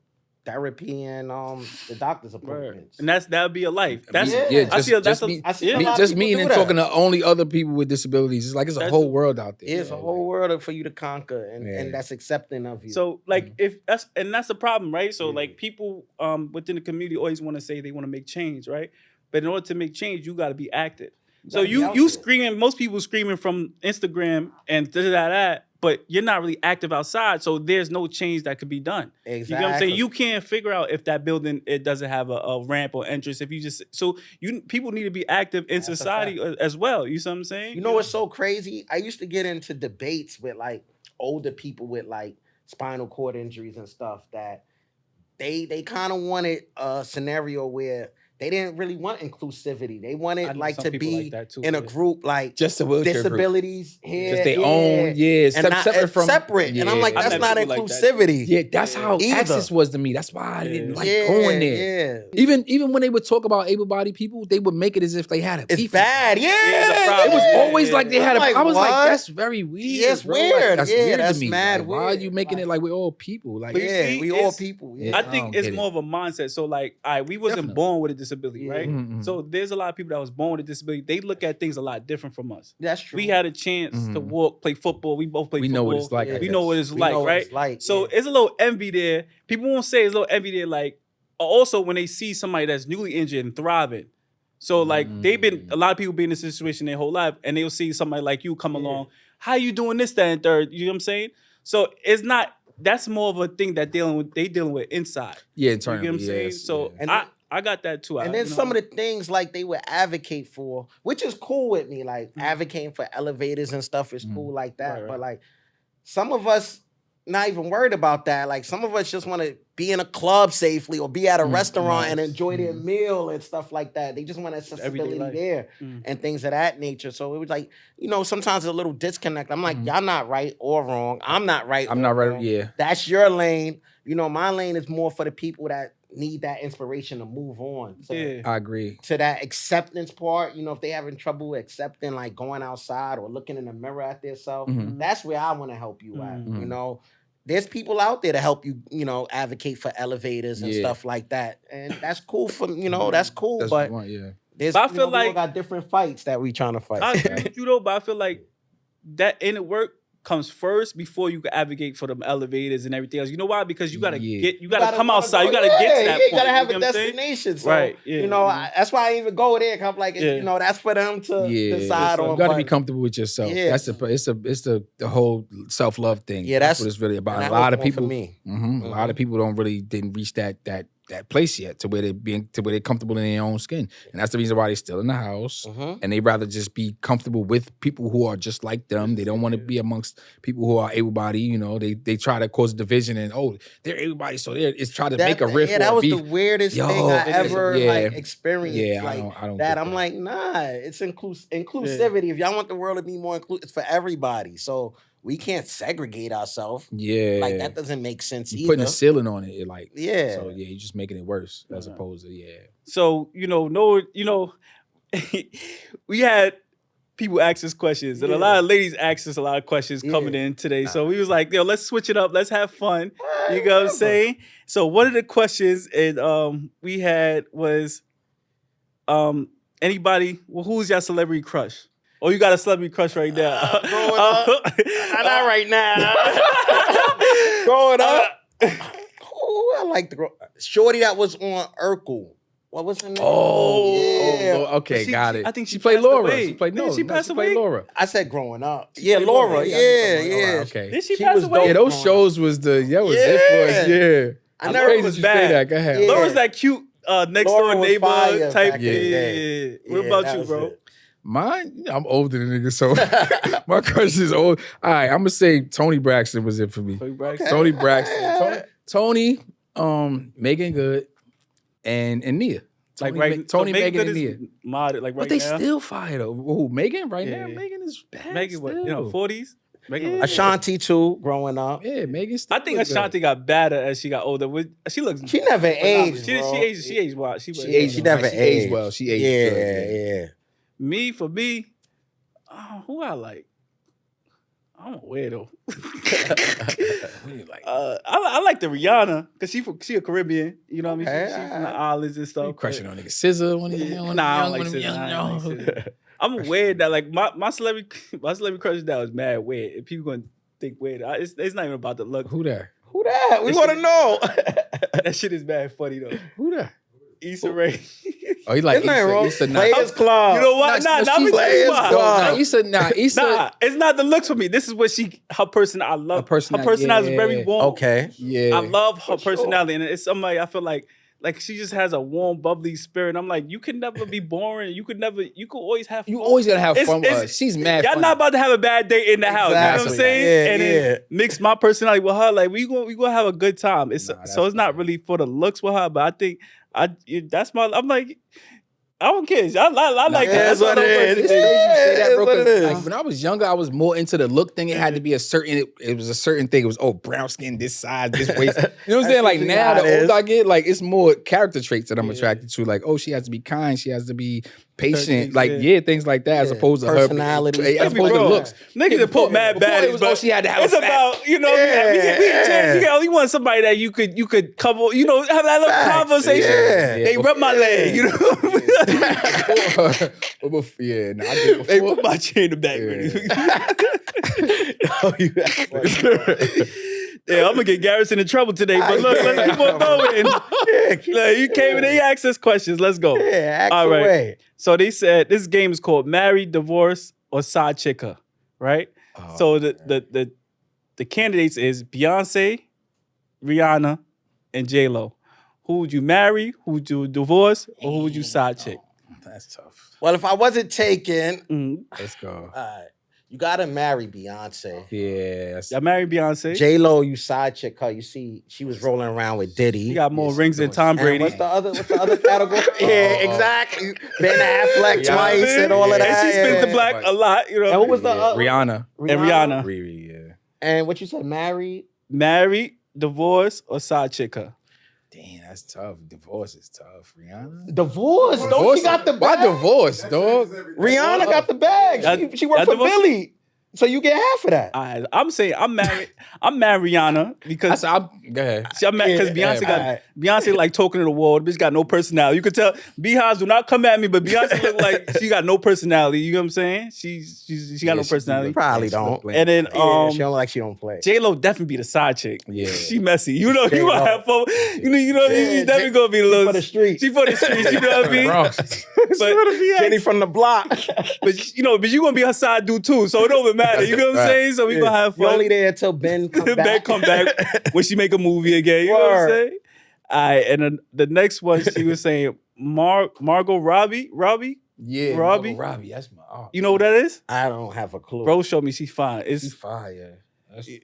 therapy and the doctor's appointments. And that'll be a life. That's just me and talking to only other people with disabilities. It's like it's a whole world out there. It's a whole world for you to conquer, and that's accepting of you. So like that's the problem, right? So like people within the community always want to say they want to make change, right? But in order to make change, you got to be active. So you screaming, most people screaming from Instagram and that, but you're not really active outside, so there's no change that could be done. Exactly. You know what I'm saying? You can't figure out if that building it doesn't have a ramp or entrance. If you just people need to be active in society as well. You see what I'm saying? You know what's so crazy? I used to get into debates with like older people with like spinal cord injuries and stuff that they kind of wanted a scenario where they didn't really want inclusivity. They wanted like to be like too, in a group like just a wheelchair disabilities group. Here, just their own, separate from separate. Yeah. And I'm like, that's not inclusivity. Like that. Yeah, that's how Access was to me. That's why I didn't like going there. Yeah. Even when they would talk about able-bodied people, they would make it as if they had a beef. It's bad. Yeah, it was always like they had. I was like, that's very weird. Yeah, it's weird. Like, that's weird that's to me. Mad like, weird. Why are you making it like we're all people? Like, we all people. I think it's more of a mindset. So like, we wasn't born with a disability, right? So there's a lot of people that was born with a disability. They look at things a lot different from us. That's true. We had a chance to walk, play football. We both play football. We know what it's like. We know what it's like, right? So it's a little envy there. People won't say it's a little envy there. Like also when they see somebody that's newly injured and thriving. So like a lot of people been in this situation their whole life, and they'll see somebody like you come along. How you doing this, that, and third? You know what I'm saying? So it's not. That's more of a thing that they dealing with inside. Yeah, internally. You know what I'm saying? So I got that too. And then some of the things like they would advocate for, which is cool with me, like advocating for elevators and stuff is cool like that. Right. But like some of us not even worried about that. Like some of us just want to be in a club safely or be at a restaurant and enjoy their meal and stuff like that. They just want accessibility there and things of that nature. So it was like, sometimes a little disconnect. I'm like, y'all not right or wrong. I'm not right. I'm not right. Yeah. That's your lane. My lane is more for the people that need that inspiration to move on. So I agree. To that acceptance part, if they having trouble accepting like going outside or looking in the mirror at themselves, that's where I want to help you at. There's people out there to help you, advocate for elevators and stuff like that. And that's cool for, that's cool. That's but there's, I feel we all got different fights that we trying to fight. I agree with you though, but I feel like that inner work comes first before you can advocate for them elevators and everything else. You know why? Because you gotta come outside. You gotta get to that point. You gotta have a destination. So, right. That's why I even go there. I'm like, that's for them to decide on. You gotta be comfortable with yourself. Yeah. That's it's the whole self-love thing. Yeah, that's what it's really about. A lot of people, a lot of people didn't reach that place yet to where they're comfortable in their own skin. And that's the reason why they're still in the house. And they rather just be comfortable with people who are just like them. They don't want to be amongst people who are able-bodied. They try to cause division and they're able-bodied, so it's trying to make a rift. Yeah, that was the weirdest thing I ever experienced. Yeah, like, I don't that. I'm like, nah, it's inclusivity. If y'all want the world to be more inclusive, it's for everybody. So we can't segregate ourselves. Yeah. Like, that doesn't make sense either. Putting a ceiling on it, like, yeah. So, you're just making it worse as opposed to, So, we had people ask us questions, and a lot of ladies asked us a lot of questions coming in today. So we was like, let's switch it up. Let's have fun. You know what I'm saying? So one of the questions we had was, who's your celebrity crush? Oh, you got a celebrity crush right now. Not right now. Growing up. I like the shorty that was on Urkel. What was her name? Okay, got it. I think she played Laura. Away. She played she played Laura. I said growing up. Yeah, Laura. Yeah. Okay. Did she pass away? Yeah, those shows was it for us. Yeah. I never was bad. That. Go ahead. Laura's that cute next door neighbor type. Yeah. What about you, bro? Mine, I'm older than niggas, so my crush is old. All right, I'm gonna say Tony Braxton was it for me. Tony Braxton. Tony, Megan Good, and Nia. Tony, Megan, and Nia. Modded, like right now. But they still fire though. Who, Megan right now? Megan is bad. Megan, what, 40s? Megan Ashanti too, growing up. Yeah, Megan. I think Ashanti got better as she got older. She never aged. She aged well. She never aged well. She aged good. Yeah. For me, who I like? I'm a weirdo. I like the Rihanna because she a Caribbean. You know what I mean? She's from the islands and stuff. You crushing on nigga Scissor when he's young. Nah, I don't like Scissor. I'm weird that like my celebrity crush that was mad weird. If people gonna think weird, it's not even about the look. Who that? We want to know. That shit is bad funny though. Who that? Issa Rae. Oh, he like Players Club. You know what? Not Players Club. It's not the looks for me. This is what her person. I love her personality is very warm. Okay. Yeah. I love her personality, and it's somebody I feel like she just has a warm, bubbly spirit. I'm like, you can never be boring. You could always have fun. You always gotta have fun with her. She's mad. Y'all not about to have a bad day in the house. You know what I'm saying? Then mix my personality with her. Like we gonna have a good time. It's not really for the looks with her, but I think I'm like, I don't care. I like that. That's what it is. Like, when I was younger, I was more into the look thing. It had to be a certain thing. It was, brown skin, this size, this waist. You know what I'm saying? Like now, the older I get, like it's more character traits that I'm attracted to. Like, she has to be kind. She has to be patient. Things like that, as opposed to personality. As opposed to looks. Niggas that put mad baddies, but she had to have it's about, you want somebody that you could cover, have that little conversation. They rub my leg, They put my chain in the back. Yeah, I'm gonna get Garrison in trouble today, but look, let's keep on going. You came and they asked us questions. Let's go. Yeah, all right. Away. So they said this game is called Marry, Divorce, or Side Chicker, right? So the candidates is Beyonce, Rihanna, and J-Lo. Who would you marry? Who would you divorce? Or who would you side chick? That's tough. Well, if I wasn't taken, let's go. All right. You gotta marry Beyonce. Yeah. I married Beyonce. J-Lo, you side chick her. You see, she was rolling around with Diddy. She got more rings than Tom Brady. What's the other category? Yeah, exactly. Ben Affleck twice and all of that. And she spins the black a lot, And what was the Rihanna. And Rihanna. Riri, yeah. And what you said, marry, divorce, or side chick her? Damn, that's tough. Divorce is tough. Rihanna? Divorce? Don't she got the bag? Why divorce, dog? Rihanna got the bag. She worked for Billy. So you get half of that. I'm saying I'm married Rihanna because go ahead. Because Beyonce like talking to the wall. The bitch got no personality. You could tell Beehives do not come at me, but Beyonce look like she got no personality. You know what I'm saying? She got no personality. Probably don't. And then she don't like she don't play. J-Lo definitely be the side chick. Yeah, she messy. You gonna have fun. She definitely gonna be a little. For the street. She for the streets. You know what I mean? But Jenny from the block. But you gonna be her side dude too. So it don't even matter. You know what I'm saying? So we gonna have fun. You're only there until Ben come back. Ben come back when she make a movie again. You know what I'm saying? All right, and then the next one she was saying Margot Robbie. Yeah, Robbie. Margot Robbie. That's my. You know what that is? I don't have a clue. Bro, showed me she's fine. She's fine. Yeah.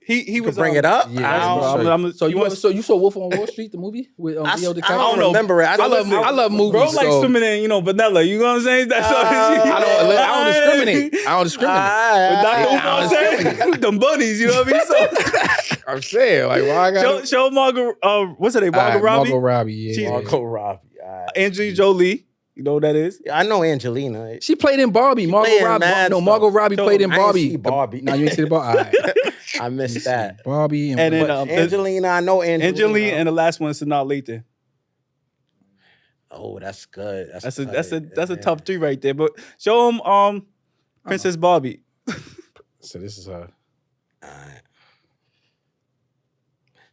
He was bring it up. Yeah, so you saw Wolf on Wall Street, the movie with Leo DiCaprio? I don't remember it. I love movies. Bro, like swimming in vanilla. You know what I'm saying? That's I don't discriminate. But Dr. Umar said them buddies. You know what I mean? So I'm saying, like, why I got show Margot. What's her name? Margot Robbie. Margot Robbie. Yeah. Margot Robbie. Angelina Jolie. You know who that is? I know Angelina. She played in Barbie. Margot Robbie played in Barbie. I ain't see Barbie. No, you ain't see the Barbie. All right. I missed that. Barbie and then Angelina. I know Angelina. And the last one is Sanaa Lathan. Oh, that's good. That's a top three right there. But show him Princess Barbie. So this is her. All right.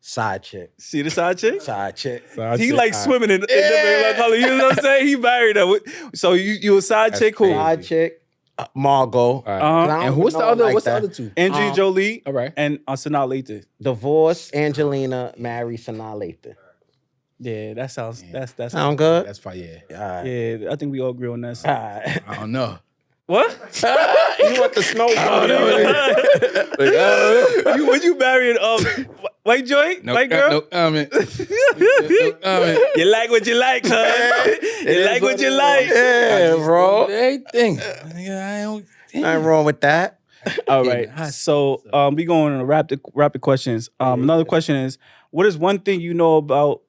Side chick. See the side chick? Side chick. He like swimming in the color. You know what I'm saying? He married her. So you a side chick? Who? Side chick. Margot. And what's the other? What's the other two? Angelina Jolie. All right. And Sanaa Lathan. Divorce Angelina, marry Sanaa Lathan. Yeah, that sounds. That's sound good. That's fine. Yeah. Right. Yeah, I think we all agree on that. Right. I don't know. What? You want the snowball? Would you marry white joint? White girl? No comment. You like what you like, huh? You like what you like. Yeah, bro. Everything. Nothing wrong with that. All right. So we going on rapid questions. Another question is, what is one thing you know about?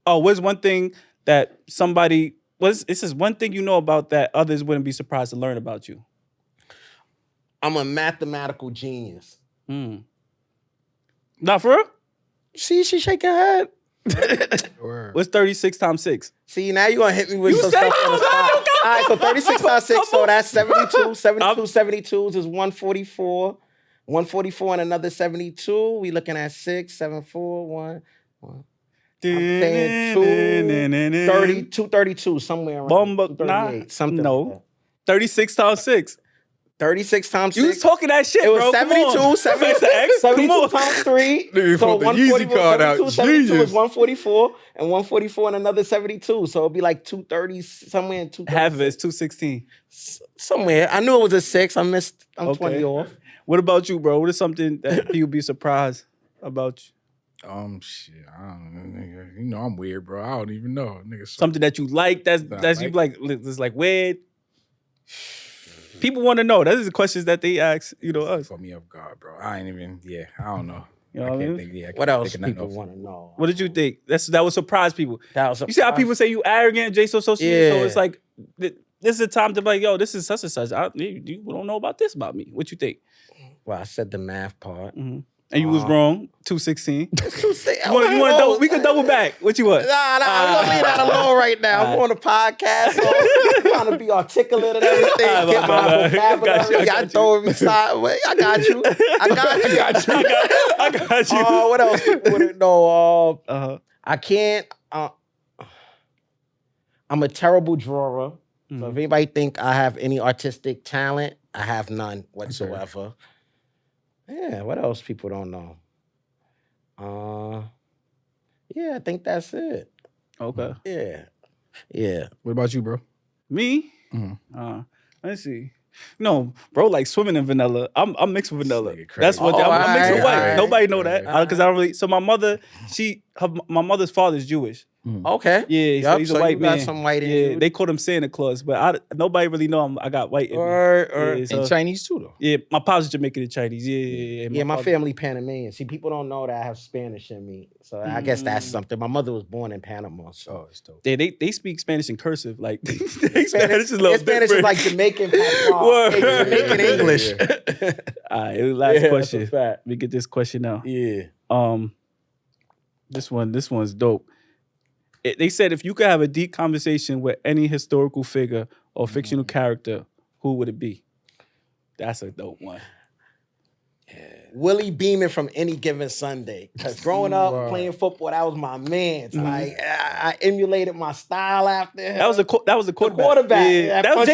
What's one thing that somebody? This is one thing you know about that others wouldn't be surprised to learn about you. I'm a mathematical genius. Not for real? See, she shake her head. What's 36 times 6? See, now you're going to hit me with some stuff on the spot. All right, so 36 times 6, so that's 72. 72 is 144. 144 and another 72. We looking at 6, 7, 4, 1. saying 230, 232, somewhere around 238, something like that. 36 times 6. 36 times 6. You was talking that shit, it was bro. 72, 72 times 3. So 142, 72 is 144, and 144 and another 72. So it'd be like 230, somewhere in 230. Half of it is 216. Somewhere. I knew it was a 6. I'm 20 off. What about you, bro? What is something that people be surprised about you? Shit, I don't know, nigga. You know I'm weird, bro. I don't even know, nigga. Something that you like, that's you like, that's like weird. People want to know. Those are the questions that they ask, us. Put me off guard, bro. I ain't even. Yeah, I don't know. You know what I mean? What else people want to know? What did you think? That would surprise people. You see how people say you arrogant, Jay, so social media? So it's like this is a time to be like, yo, this is such and such. You don't know about this about me. What you think? Well, I said the math part. Mm-hmm. And you was wrong. 216. 216. You want double? We can double back. What you want? Nah. We're gonna leave that alone right now. I'm on a podcast. So I'm trying to be articulate and everything. Get my vocabulary. Y'all throwing me sideways. I got you. I got you. What else people wouldn't know? I can't. I'm a terrible drawer. Mm-hmm. So if anybody think I have any artistic talent, I have none whatsoever. Yeah, what else people don't know? Yeah, I think that's it. Okay. Yeah. What about you, bro? Me? Mm-hmm. Let's see. No, bro, like swimming in vanilla. I'm mixed with vanilla. That's what I'm mixed with white. Right. Nobody know that because I don't really. So my mother, my mother's father is Jewish. Okay. Yeah, so he's a white man. Got some white in you. They call him Santa Claus, but nobody really know I got white in me. And Chinese too, though. Yeah, my pops is Jamaican and Chinese. Yeah. My family Panamanian. See, people don't know that I have Spanish in me, so I guess that's something. My mother was born in Panama, so it's dope. Yeah, they speak Spanish in cursive, like Spanish is a little Spanish is like Jamaican Jamaican English. All right, last question. Let me get this question now. Yeah. This one's dope. They said if you could have a deep conversation with any historical figure or fictional character, who would it be? That's a dope one. Yeah. Willie Beeman from Any Given Sunday. Because growing up playing football, that was my man. Mm-hmm. Like I emulated my style after him. That was the quarterback. Yeah. That was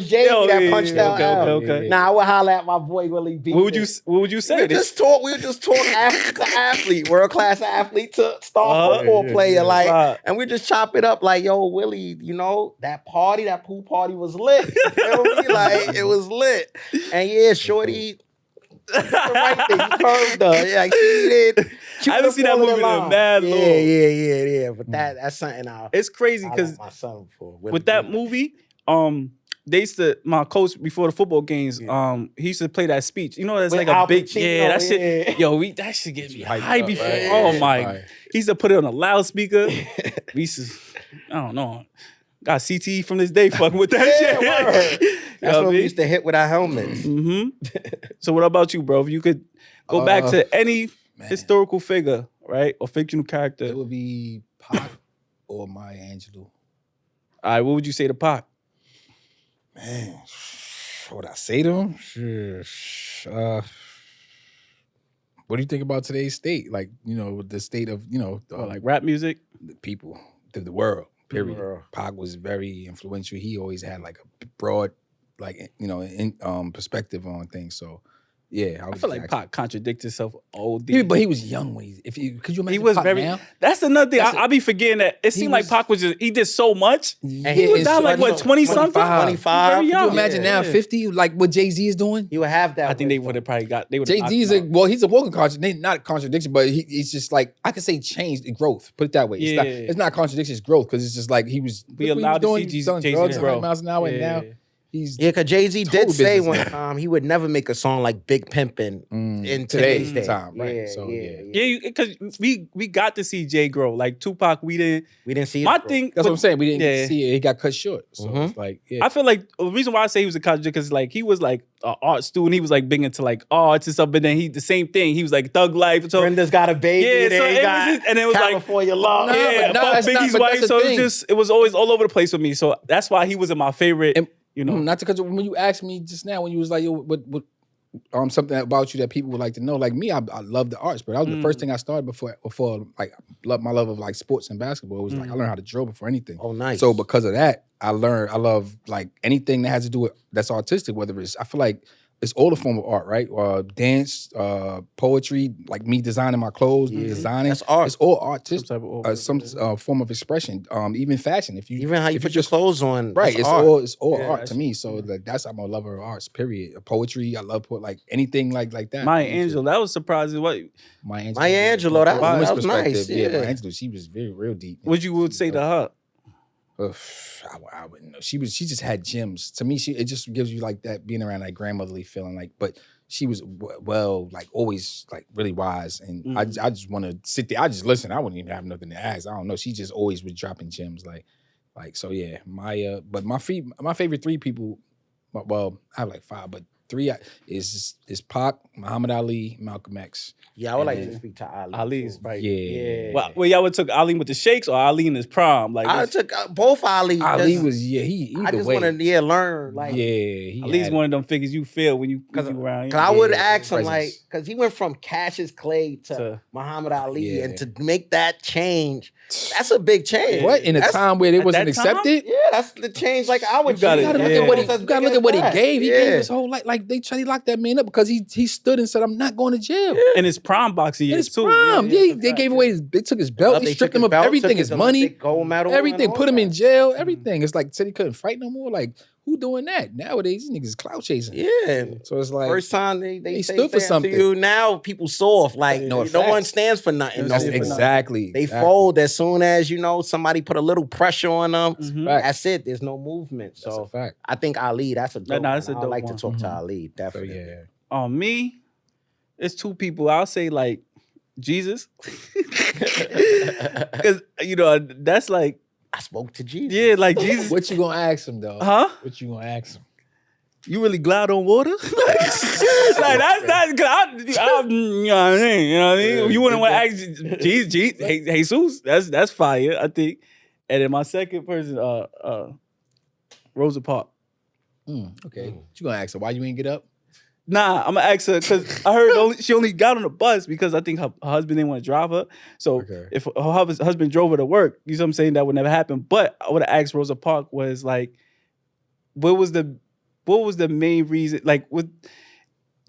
Jamie that punched out. Okay. Now I would holler at my boy Willie Beeman. What would you say? We would just talk athlete to athlete, world class athlete to star football player, and we just chop it up like, yo, Willie, that pool party was lit. You feel me? Like it was lit. And yeah, shorty. The right thing. You curved her. Yeah, like she did. I haven't seen that movie in a mad long. Yeah. But that's something it's crazy because my son for with that movie, they used to, my coach before the football games, he used to play that speech. That's with like a Al big, Pacino, that shit. Yo, that shit get me hype before. Right? Oh my! He used to put it on a loudspeaker. We used to, I don't know. Got CTE from this day fucking with that shit. That's what we used to hit with our helmets. Mm-hmm. So what about you, bro? If you could go back to any historical figure, right, or fictional character, it would be Pac or Maya Angelou. All right, what would you say to Pac? Man, what would I say to him? What do you think about today's state? Like, the state of, like rap music? The people, the world, period. Pac was very influential. He always had like a broad, perspective on things. So, yeah. I feel like Pac contradicts himself all day. Yeah, but he was young when could you imagine he was Pac very, now? That's another thing. I be forgetting that. It seemed like Pac was he did so much. And he was down like, 20-something? 25. Could you imagine now 50, like what Jay-Z is doing? You would have that. I think they would have probably got, Jay-Z's he's a walking contradiction, not a contradiction, but he's just like, I could say change, growth, put it that way. It's not contradiction, it's growth, because it's just like he was allowed to see Jay-Z, 100 miles an hour, and now because Jay-Z did say one time he would never make a song like Big Pimpin' in today's time, right? Because we got to see Jay grow. Like Tupac, we didn't see. My thing, that's what I'm saying. We didn't see it. It got cut short. So it's like, I feel like the reason why I say he was a contradiction because like he was like an art student. He was like big into like arts and stuff. But then the same thing. He was like thug life. So Brenda's got a baby. Yeah, and it was like before your love. Fuck Biggie's wife. So it was always all over the place with me. So that's why he was in my favorite. Not because when you asked me just now, when you was like, yo, what something about you that people would like to know. Like me, I love the arts, but that was the first thing I started before like my love of like sports and basketball. It was like I learned how to drill before anything. Oh, nice. So because of that, I love like anything that has to do with that's artistic, whether it's I feel like it's all a form of art, right? Dance, poetry, like me designing my clothes, designing. That's art. It's all artistic, Some form of expression. Even fashion. Even how you put your clothes on, right? It's all art to me. So like that's I'm a lover of arts. Period. Poetry, I love like anything like that. Maya Angelou, that was surprising. What Maya Angelou, that was nice. Yeah, Maya Angelou, she was real deep. What you would say to her? I wouldn't know. She just had gems. To me, it just gives you like that being around that grandmotherly feeling. Like, but she was like always like really wise, and I just want to sit there. I just listen. I wouldn't even have nothing to ask. I don't know. She just always was dropping gems. Like so. Yeah, Maya. But my favorite three people. Well, I have like five, but three is Pac, Muhammad Ali, Malcolm X. Yeah, I would like to speak to Ali. Ali's right. Yeah. Well, y'all would took Ali with the shakes or Ali in his prime? Like I took both Ali. Ali was he. I just want to learn. Like Ali's one of them figures you feel when you around. Cause I would ask him like, cause he went from Cassius Clay to Muhammad Ali, and to make that change, that's a big change. What in a time where it wasn't accepted? Yeah, that's the change. Like I would. You gotta look at what he gave. He gave his whole life. Like they tried to lock that man up because he stood and said, "I'm not going to jail." In his prime boxing years too. They gave away they took his belt, they stripped him of everything, his money, gold medal, everything, put him in jail, everything. It's like said he couldn't fight no more. Like who doing that nowadays? These niggas clout chasing. Yeah. So it's like first time they stood for something. To you, now people soft. Like no one stands for nothing. That's exactly. They fold as soon as somebody put a little pressure on them. That's it. There's no movement. So that's a fact. I think Ali. That's a dope. That's a dope I like one. to talk to Ali. Definitely. So, yeah. On me, it's two people. I'll say like Jesus, because that's like I spoke to Jesus. Yeah, like Jesus. What you gonna ask him though? Huh? What you gonna ask him? You really glide on water? Like that's cause I you know what I mean? You know what I mean? You wouldn't want to ask Jesus, that's fire, I think. And then my second person, Rosa Parks. Okay. What you gonna ask her? Why you ain't get up? Nah, I'm gonna ask her because I heard she only got on the bus because I think her husband didn't want to drive her. So if her husband drove her to work, you know what I'm saying, that would never happen. But I would have asked Rosa Parks was like, what was the main reason? Like,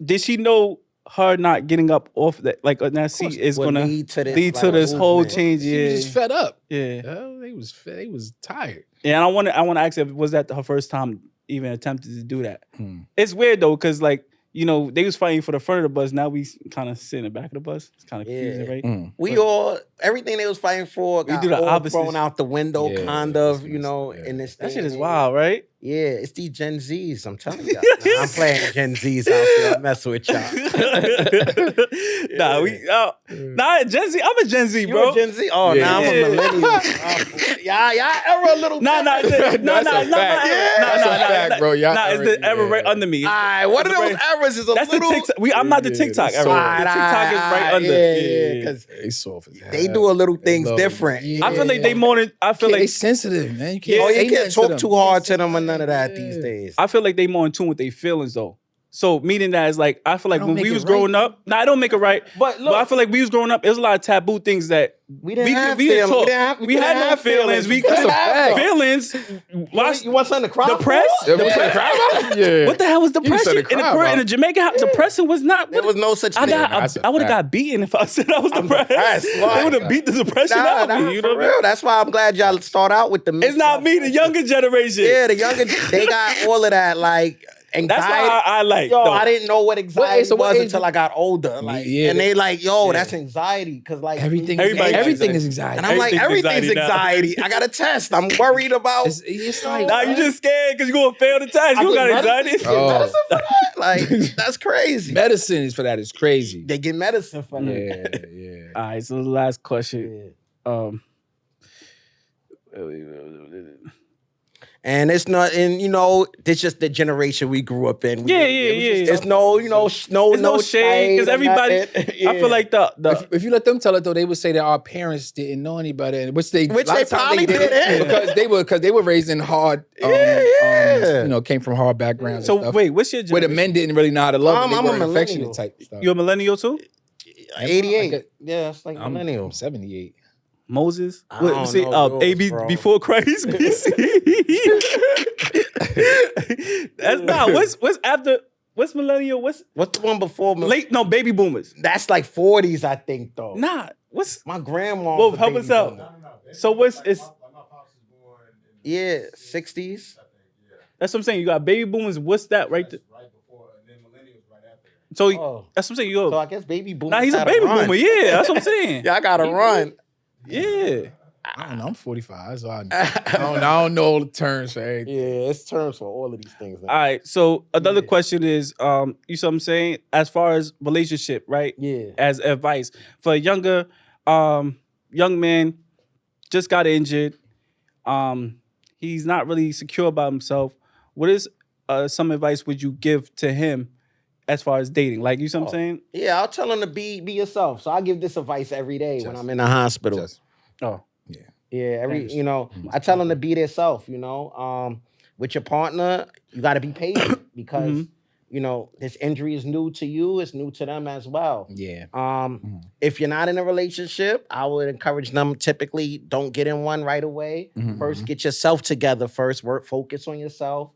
did she know her not getting up off that that seat is gonna lead to this whole change? She was just fed up. Yeah, they was tired. Yeah, and I want to ask her, was that her first time even attempted to do that? It's weird though, because like, they was fighting for the front of the bus. Now we kind of sit in the back of the bus. It's kind of confusing, right? We everything they was fighting for got do the opposite. Thrown out the window, kind of, in this thing. That shit is wild, right? Yeah, it's these Gen Zs. I'm telling you. I'm playing Gen Zs out there. I'm messing with y'all. Gen Z. I'm a Gen Z, bro. You a Gen Z? Oh, now I'm a millennial. Y'all era a little. That's a fact, bro. It's the era right under me. All right, one of those eras is a That's little. the TikTok. I'm not the TikTok era. The TikTok is right under. Yeah, because they do a little things different. I feel like they more. I feel like they sensitive, man. You can't talk too hard to them or none of that these days. I feel like they more in tune with their feelings though. So meaning that is like, I feel like when we was growing up, I don't make it right. But I feel like we was growing up, there's a lot of taboo things that we didn't have feelings. We had no feelings. We couldn't have feelings. You want something to cry about? Yeah. What the hell was depression? In the Jamaica, depression was not. There was no such thing. I would have got beaten if I said I was depressed. They would have beat the depression out of me. You know what I mean? That's why I'm glad y'all start out with the. It's not me, the younger generation. Yeah, the younger, they got all of that like. Anxiety. That's why I like. Yo, I didn't know what anxiety was until I got older. Like, and they like, that's anxiety because like everything is anxiety. And I'm like, everything's anxiety. I got a test. I'm worried about. It's like, nah, you just scared because you're gonna fail the test. You got anxiety. Medicine for that? Like, that's crazy. Medicine is for that. It's crazy. They get medicine for that. Yeah. All right. So the last question. And it's not, and it's just the generation we grew up in. It's no shade because everybody. I feel like if you let them tell it though, they would say that our parents didn't know any better, which they probably did because they were raised in hard, came from hard backgrounds. So wait, what's your generation? Where the men didn't really know how to love. I'm a millennial type stuff. You a millennial too? 88. Yeah, it's like millennial. I'm 78. Moses? AB before Christ, BC. That's not. What's after? What's millennial? What's the one before? Baby boomers. That's like 40s, I think, though. Nah, what's my grandma? Well, help us out. No. So what's it's? Yeah, 60s. That's what I'm saying. You got baby boomers. What's that right there? Right before, and then millennials right after. So that's what I'm saying. So I guess baby boomers. Nah, he's a baby boomer. Yeah, that's what I'm saying. Yeah, I gotta run. Yeah. I don't know. I'm 45, so I don't know all the terms for everything. Yeah, it's terms for all of these things. All right. So another question is, you see what I'm saying? As far as relationship, right? Yeah. As advice for a younger, young man, just got injured. He's not really secure about himself. What is some advice would you give to him as far as dating? Like, you see what I'm saying? Yeah, I'll tell him to be yourself. So I give this advice every day when I'm in the hospital. Yeah, I tell them to be themselves, with your partner, you got to be patient because, this injury is new to you. It's new to them as well. Yeah. If you're not in a relationship, I would encourage them typically don't get in one right away. First, get yourself together first. Focus on yourself.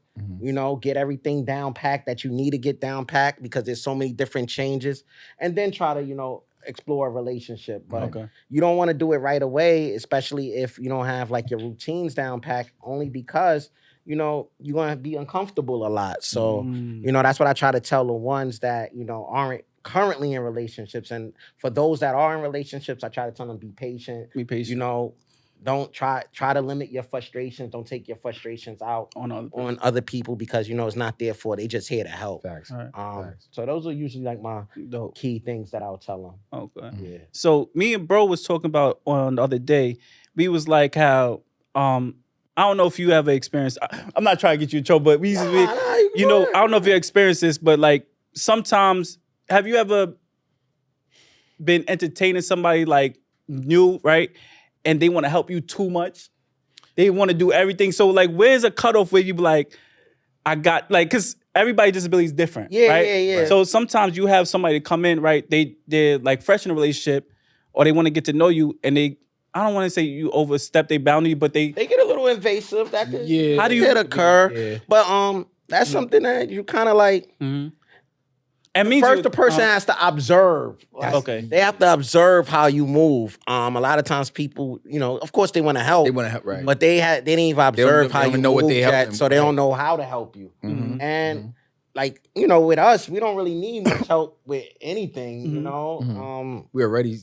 Get everything down packed that you need to get down packed because there's so many different changes. And then try to, explore a relationship, but you don't want to do it right away, especially if you don't have like your routines down packed, only because you're going to be uncomfortable a lot. So that's what I try to tell the ones that aren't currently in relationships. And for those that are in relationships, I try to tell them be patient. Don't try to limit your frustrations. Don't take your frustrations out on other people because it's not there for. They just here to help. Facts. Facts. So those are usually like my key things that I'll tell them. Okay. Yeah. So me and bro was talking about on the other day. We was like how I don't know if you ever experienced. I'm not trying to get you in trouble, but we I don't know if you experienced this, but like sometimes have you ever been entertaining somebody like new, right? And they want to help you too much. They want to do everything. So like, where's a cutoff where you be like, I got like, cause everybody's disability is different, right? Yeah. So sometimes you have somebody come in, right? They're like fresh in a relationship, or they want to get to know you, and I don't want to say you overstep their boundary, but they get a little invasive. That could, how do you occur? Yeah. But that's something that you kind of like. And first, the person has to observe. Okay. They have to observe how you move. A lot of times people, of course they want to help. They want to help, right? But they didn't even observe how you know move what they yet, so they don't know how to help you. And like, with us, we don't really need much help with anything, We're already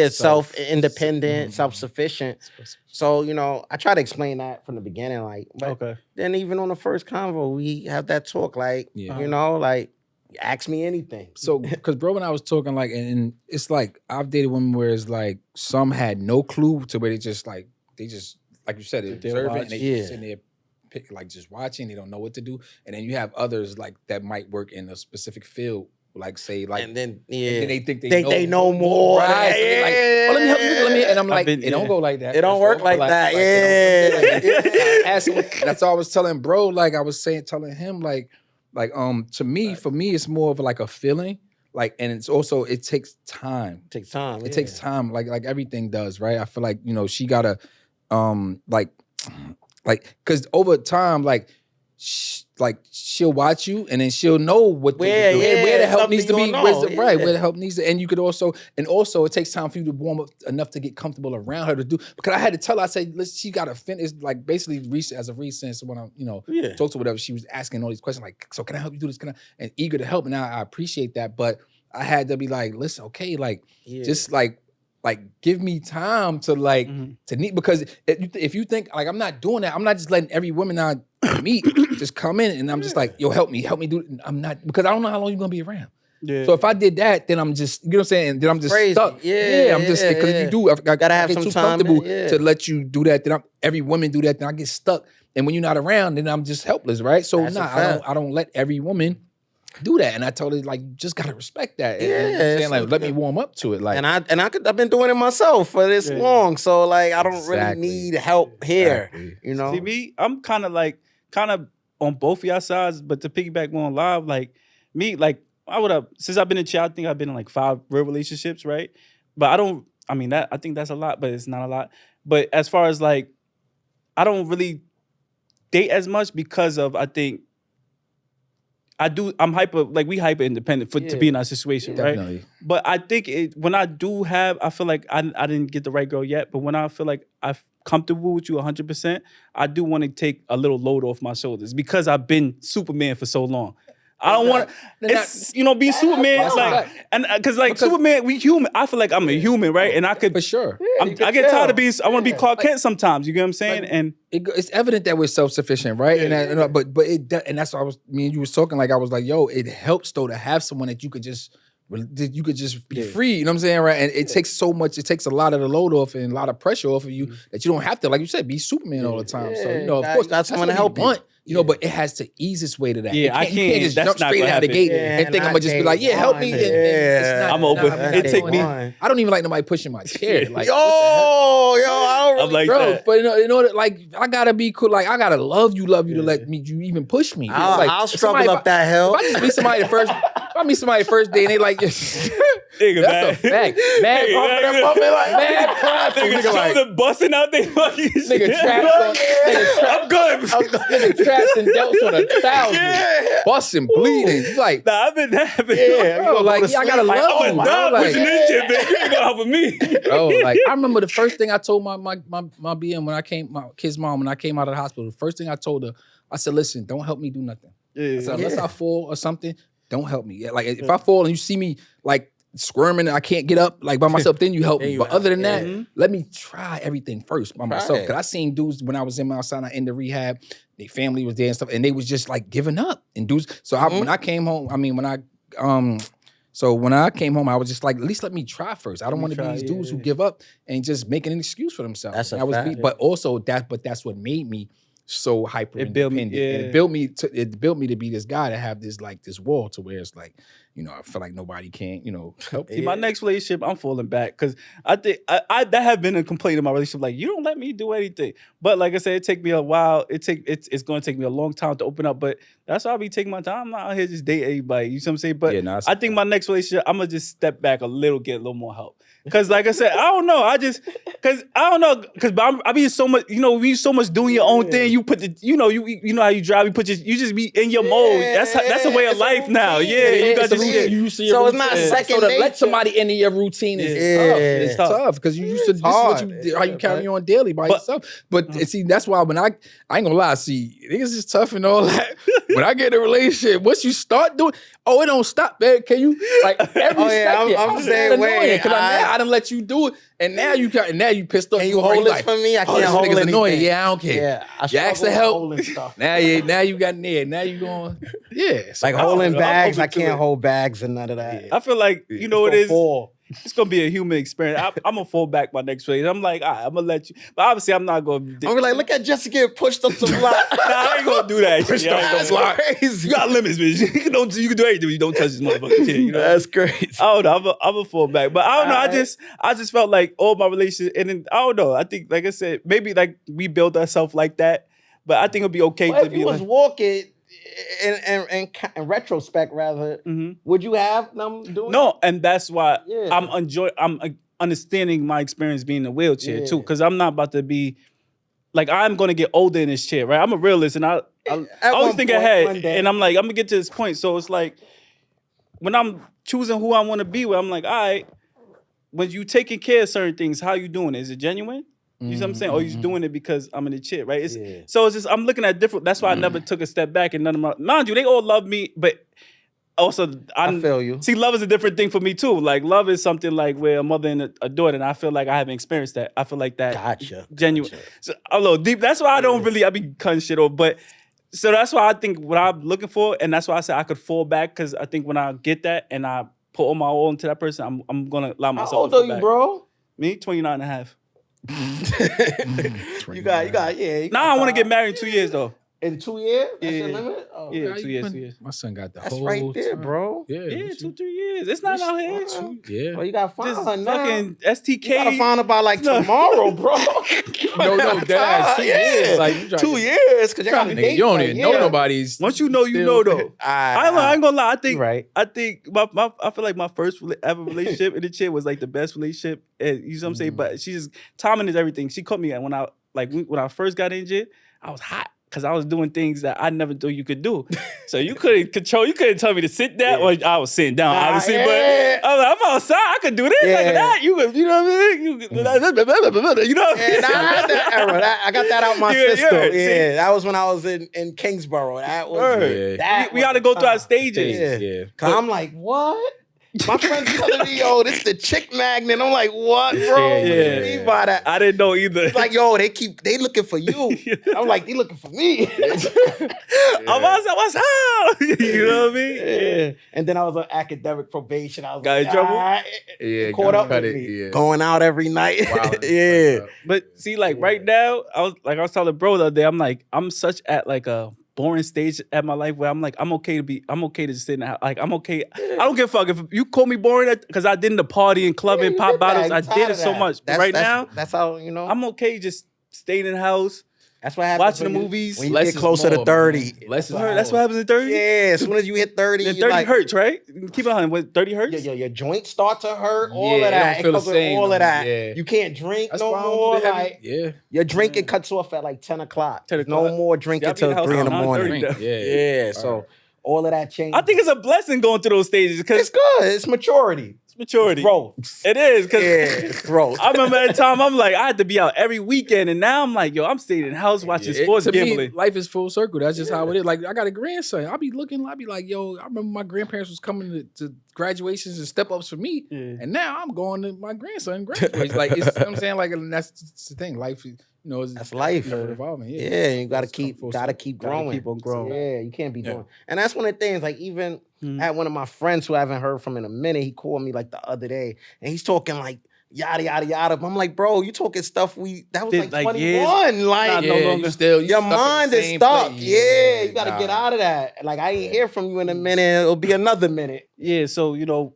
self-independent, self-sufficient. So, I try to explain that from the beginning, like, but then even on the first convo, we have that talk, like, like, ask me anything. So, because bro, when I was talking, like, and it's like I've dated women where it's like some had no clue to where they just like you said, they observe it and they just sitting there, like just watching. They don't know what to do. And then you have others like that might work in a specific field, like say like, and then they think they know more. Right? So they're like, oh, let me help you. Let me. And I'm like, it don't go like that. It don't work like that. That's all I was telling bro. Like I was telling him like for me, it's more of like a feeling, like, and it's also, it takes time. It takes time. It takes time, like everything does, right? I feel like, she gotta, cause over time, she'll watch you and then she'll know what where the help needs to be, where the help needs to, and you could also it takes time for you to warm up enough to get comfortable around her to do, because I had to tell her, I said, she gotta finish, like basically as of recent, so when I, talked to whatever, she was asking all these questions, like, so can I help you do this? And eager to help, and I appreciate that, but I had to be like, listen, okay, just like give me time to to need, because if you think like I'm not doing that, I'm not just letting every woman I meet just come in and I'm just like, yo, help me do it. I'm not, because I don't know how long you're gonna be around. Yeah. So if I did that, then I'm just, you know what I'm saying? Then I'm just stuck. Yeah, I'm just, because if you do, I gotta have get some too time, comfortable yeah. to let you do that. Then every woman do that, then I get stuck. And when you're not around, then I'm just helpless, right? So That's a fact. I don't let every woman do that. And I told her, like, you just gotta respect that. And, Yeah, you know what I'm saying? Like, so- let me warm up to it. Like, I've been doing it myself for this long, so like I don't really Exactly. need help here. Exactly. You know, See me, I'm kind of on both of y'all sides, but to piggyback more on live, like me, like since I've been in chat, I think I've been in like 5 real relationships, right? But I think that's a lot, but it's not a lot. But as far as like, I don't really date as much because of, I think, I'm we hyper independent to be in that situation, right? Definitely. But I think when I do have, I feel like I didn't get the right girl yet, but when I feel like I'm comfortable with you 100%, I do want to take a little load off my shoulders because I've been Superman for so long. I don't want to, be Superman, like, and because Superman, we human. I feel like I'm a human, right? And I could, for sure. I get tired of being, I want to be Clark Kent sometimes, you get what I'm saying? And it's evident that we're self-sufficient, right? And that's what me and you was talking, like, I was like, yo, it helps though to have someone that you could just be free, you know what I'm saying, right? And it takes a lot of the load off and a lot of pressure off of you that you don't have to, like you said, be Superman all the time. So, of course, that's what gonna help you. But it has the easiest way to that. Yeah, you can't just jump straight out of the gate and think I'm gonna just be like, help me. I'm open. It take me. I don't even like nobody pushing my chair. Like, I don't I'm like bro, that. but in order, like, I gotta be cool. Like, I gotta love you to let me, you even push me. I'll struggle up that hill. If I just meet somebody the first day and they like, that's a fact. Mad Nigga, shoulder busting out there. Nigga traps and delts on 1,000. Busting, bleeding. You like, I've been having. bro, like, I gotta love you. I'm bro. Like, pushing this shit, bitch. You ain't gonna help with me. bro, like, I remember the first thing I told my BM when I came, my kid's mom, when I came out of the hospital, the first thing I told her, I said, listen, don't help me do nothing. I said, unless I fall or something, don't help me. Like, if I fall and you see me, like, squirming and I can't get up, like, by myself, then you help me. But other than that, let me try everything first by myself. Because I seen dudes when I was in Mount Sinai in the rehab, their family was there and stuff, and they was just, like, giving up. And dudes, so when I came home, when I came home, I was just like, at least let me try first. I don't want to be these dudes who give up and just making an excuse for themselves. That's a fact. But also that's what made me so hyper independent. And it built me to be this guy to have this wall to where it's like, I feel like nobody can, help. See, my next relationship, I'm falling back because I think that have been a complaint in my relationship. Like, you don't let me do anything. But like I said, it take me a while. It's going to take me a long time to open up. But that's why I be taking my time. I'm not out here just date everybody. You see what I'm saying? But I think my next relationship, I'm gonna just step back a little, get a little more help. Cause like I said, I don't know. Cause I be so much. We so much doing your own thing. You put the, you know how you drive. You just be in your mode. That's a way of life now. Yeah, you got this shit. So it's not second nature. To let somebody into your routine is tough. It's tough because you used to. This is how you carry on daily by yourself. But see, that's why when I ain't gonna lie. See, niggas is tough and all that. When I get in a relationship, once you start doing, it don't stop, man. Can you like every second? I'm the same way. Because I done let you do it, and now you pissed off. Can you hold this for me? I can't hold this nigga's anything. annoying. Yeah, I don't care. Yeah, you asked for help. Now you got near. Now you going. Yeah, like holding bags. I can't hold bags and none of that. I feel like you know what it is. It's gonna be a human experience. I'm gonna fall back my next phase. I'm like, all right, I'm gonna let you. But obviously, I'm not gonna. I'm like, look at Jessica get pushed up some block. I ain't gonna do that. Shit. That's crazy. You got limits, bitch. You can do anything. You don't touch this motherfucker. Shit, That's crazy. I don't know. I'm a fall back, but I don't know. I just felt like all my relationships, and then I don't know. I think, like I said, maybe like we build ourselves like that. But I think it'll be okay to be like. Walking. In retrospect, rather, would you have them doing? No, and that's why I'm understanding my experience being in a wheelchair too, because I'm not about to be like I'm gonna get older in this chair, right? I'm a realist, and I always think ahead, and I'm like I'm gonna get to this point. So it's like when I'm choosing who I want to be with, I'm like, all right, when you taking care of certain things, how you doing? Is it genuine? You see what I'm saying? Or you doing it because I'm in the chair, right? So it's just, I'm looking at different, that's why I never took a step back and none of my, mind you, they all love me, but also, I feel you. See, love is a different thing for me too. Like, love is something like where a mother and a daughter, and I feel like I haven't experienced that. I feel like that genuine. So, a little deep. That's why I don't really, I be cutting shit off, but So that's why I think what I'm looking for, and that's why I said I could fall back, because I think when I get that and I put all my all into that person, I'm gonna allow myself. How old to fall are you, back. bro? Me, 29 and a half. You got, yeah. Nah, I want to get married in 2 years though. In 2 years? That's Yeah. your limit? Oh, Yeah, How 2 you years, been- 2 years. My son got the that's whole right there, time. bro. Yeah, Yeah, 2-3 years. It's not out here. Yeah. Well, you got to find Just her now. fucking STK. You gotta find her by like No. tomorrow, bro. No, dead ass. 2 years. Like, you trying 2 to- years, because you got to Nigga, date. you don't like, even know nobody's. Once you know, you still- know though. I ain't gonna lie. I think You right. I think I feel like my first ever relationship in the chick was like the best relationship. And you know what I'm saying? But she just timing is everything. She caught me when I first got injured. I was hot because I was doing things that I never thought you could do. So you couldn't control. You couldn't tell me to sit down, or I was sitting down, obviously. yeah. But I was like, I'm outside. I could do this like that. You know what I mean? You know. Yeah, nah, I had that era. I got that out my Yeah, system. yeah, Yeah, see? that was when I was in Kingsborough. That was Word. that. We got to go through our stages. Yeah. Cause I'm like, what? My friends telling me, yo, this the chick magnet. I'm like, what, bro? What do you mean by that? I didn't know either. It's like, yo, they looking for you. I'm like, they looking for me. I'm outside. What's up? You know what I mean? Yeah. And then I was on academic probation. I was Got in like, trouble? Yeah, caught up cut with it, me. yeah. Going out every night. Wow. Yeah. But see, like right now, I was telling bro the other day, I'm such at like a boring stage at my life where I'm okay to just sit in the house. Like I'm okay. I don't give a fuck if you call me boring because I did in the party and club and you pop did bottles. that. I You did tired it of so that. much. But right now, that's how, you know. I'm okay just staying in the house. That's what happens. Watching when the you- movies. When you Less get is closer more, to 30. man. Less is That's more. what happens in 30. Yeah, as soon as you hit 30, Then you 30 like, hurts, right? Keep it on. What 30 hurts? your joints start to hurt, all Yeah, of it that. don't feel the comes with same all no of that. more, yeah. You can't drink That's no why I don't do more. the heavy- Like, yeah. your drinking cuts off at like 10 o'clock. 10 No o'clock. more drinking Yeah, I be in the till house 3 in the around morning. 9:30. Yeah, so all of that change. I think it's a blessing going through those stages because it's good. It's maturity. it's maturity. Growth. It is because Yeah, it's growth. I remember at the time I'm like, I had to be out every weekend, and now I'm like, yo, I'm staying in the house watching sports to gambling. me, life is full circle. That's just how it is. Like I got a grandson. I be like, yo, I remember my grandparents was coming to graduations and step ups for me, and now I'm going to my grandson graduates. Like it's, you know what I'm saying, like and that's the thing. Life, you know, is That's life. ever evolving. Yeah, Yeah, you gotta It's come keep full gotta circle. keep Gotta growing. keep on growing. Yeah, you can't be Yeah. doing. And that's one of the things. Like even I had one of my friends who I haven't heard from in a minute. He called me like the other day, and he's talking like yada yada yada. I'm like, bro, you talking stuff that was Did, like like, 21. years? Like Nah, Yeah, no you longer. still you your stuck in the mind is same stuck. place. Yeah, you gotta nah. get out of that. Like I ain't hear from you in a minute. It'll be another minute. Yeah, so you know,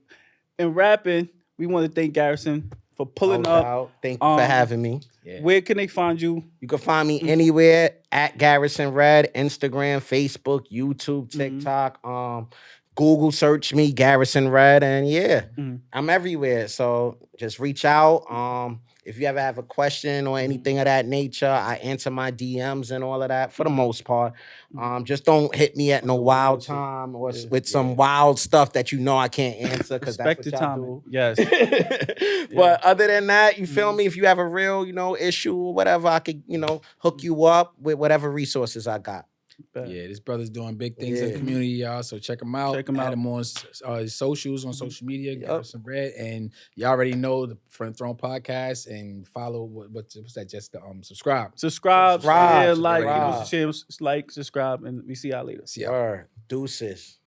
in rapping, we want to thank Garrison for pulling No up. doubt. Thank you for having me. Yeah. Where can they find you? You can find me anywhere at Garrison Redd, Instagram, Facebook, YouTube, TikTok. Google search me, Garrison Redd, and yeah, I'm everywhere. So just reach out. If you ever have a question or anything of that nature, I answer my DMs and all of that for the most part. Just don't hit me at no wild time or with some wild stuff that you know I can't answer because that's Respect what the y'all timing. do. Yes. But other than that, you feel me? If you have a real, issue or whatever, I could, hook you up with whatever resources I got. Yeah, this brother's doing big things in the community, y'all. So check him out. Check him out. Add him on his socials, on social media, Garrison Redd. And you already know the Front Throne Podcast and follow what's that? Just Subscribe, Subscribe, share, like, subscribe. share, like, subscribe, and we see y'all later. See y'all. Word. Deuces.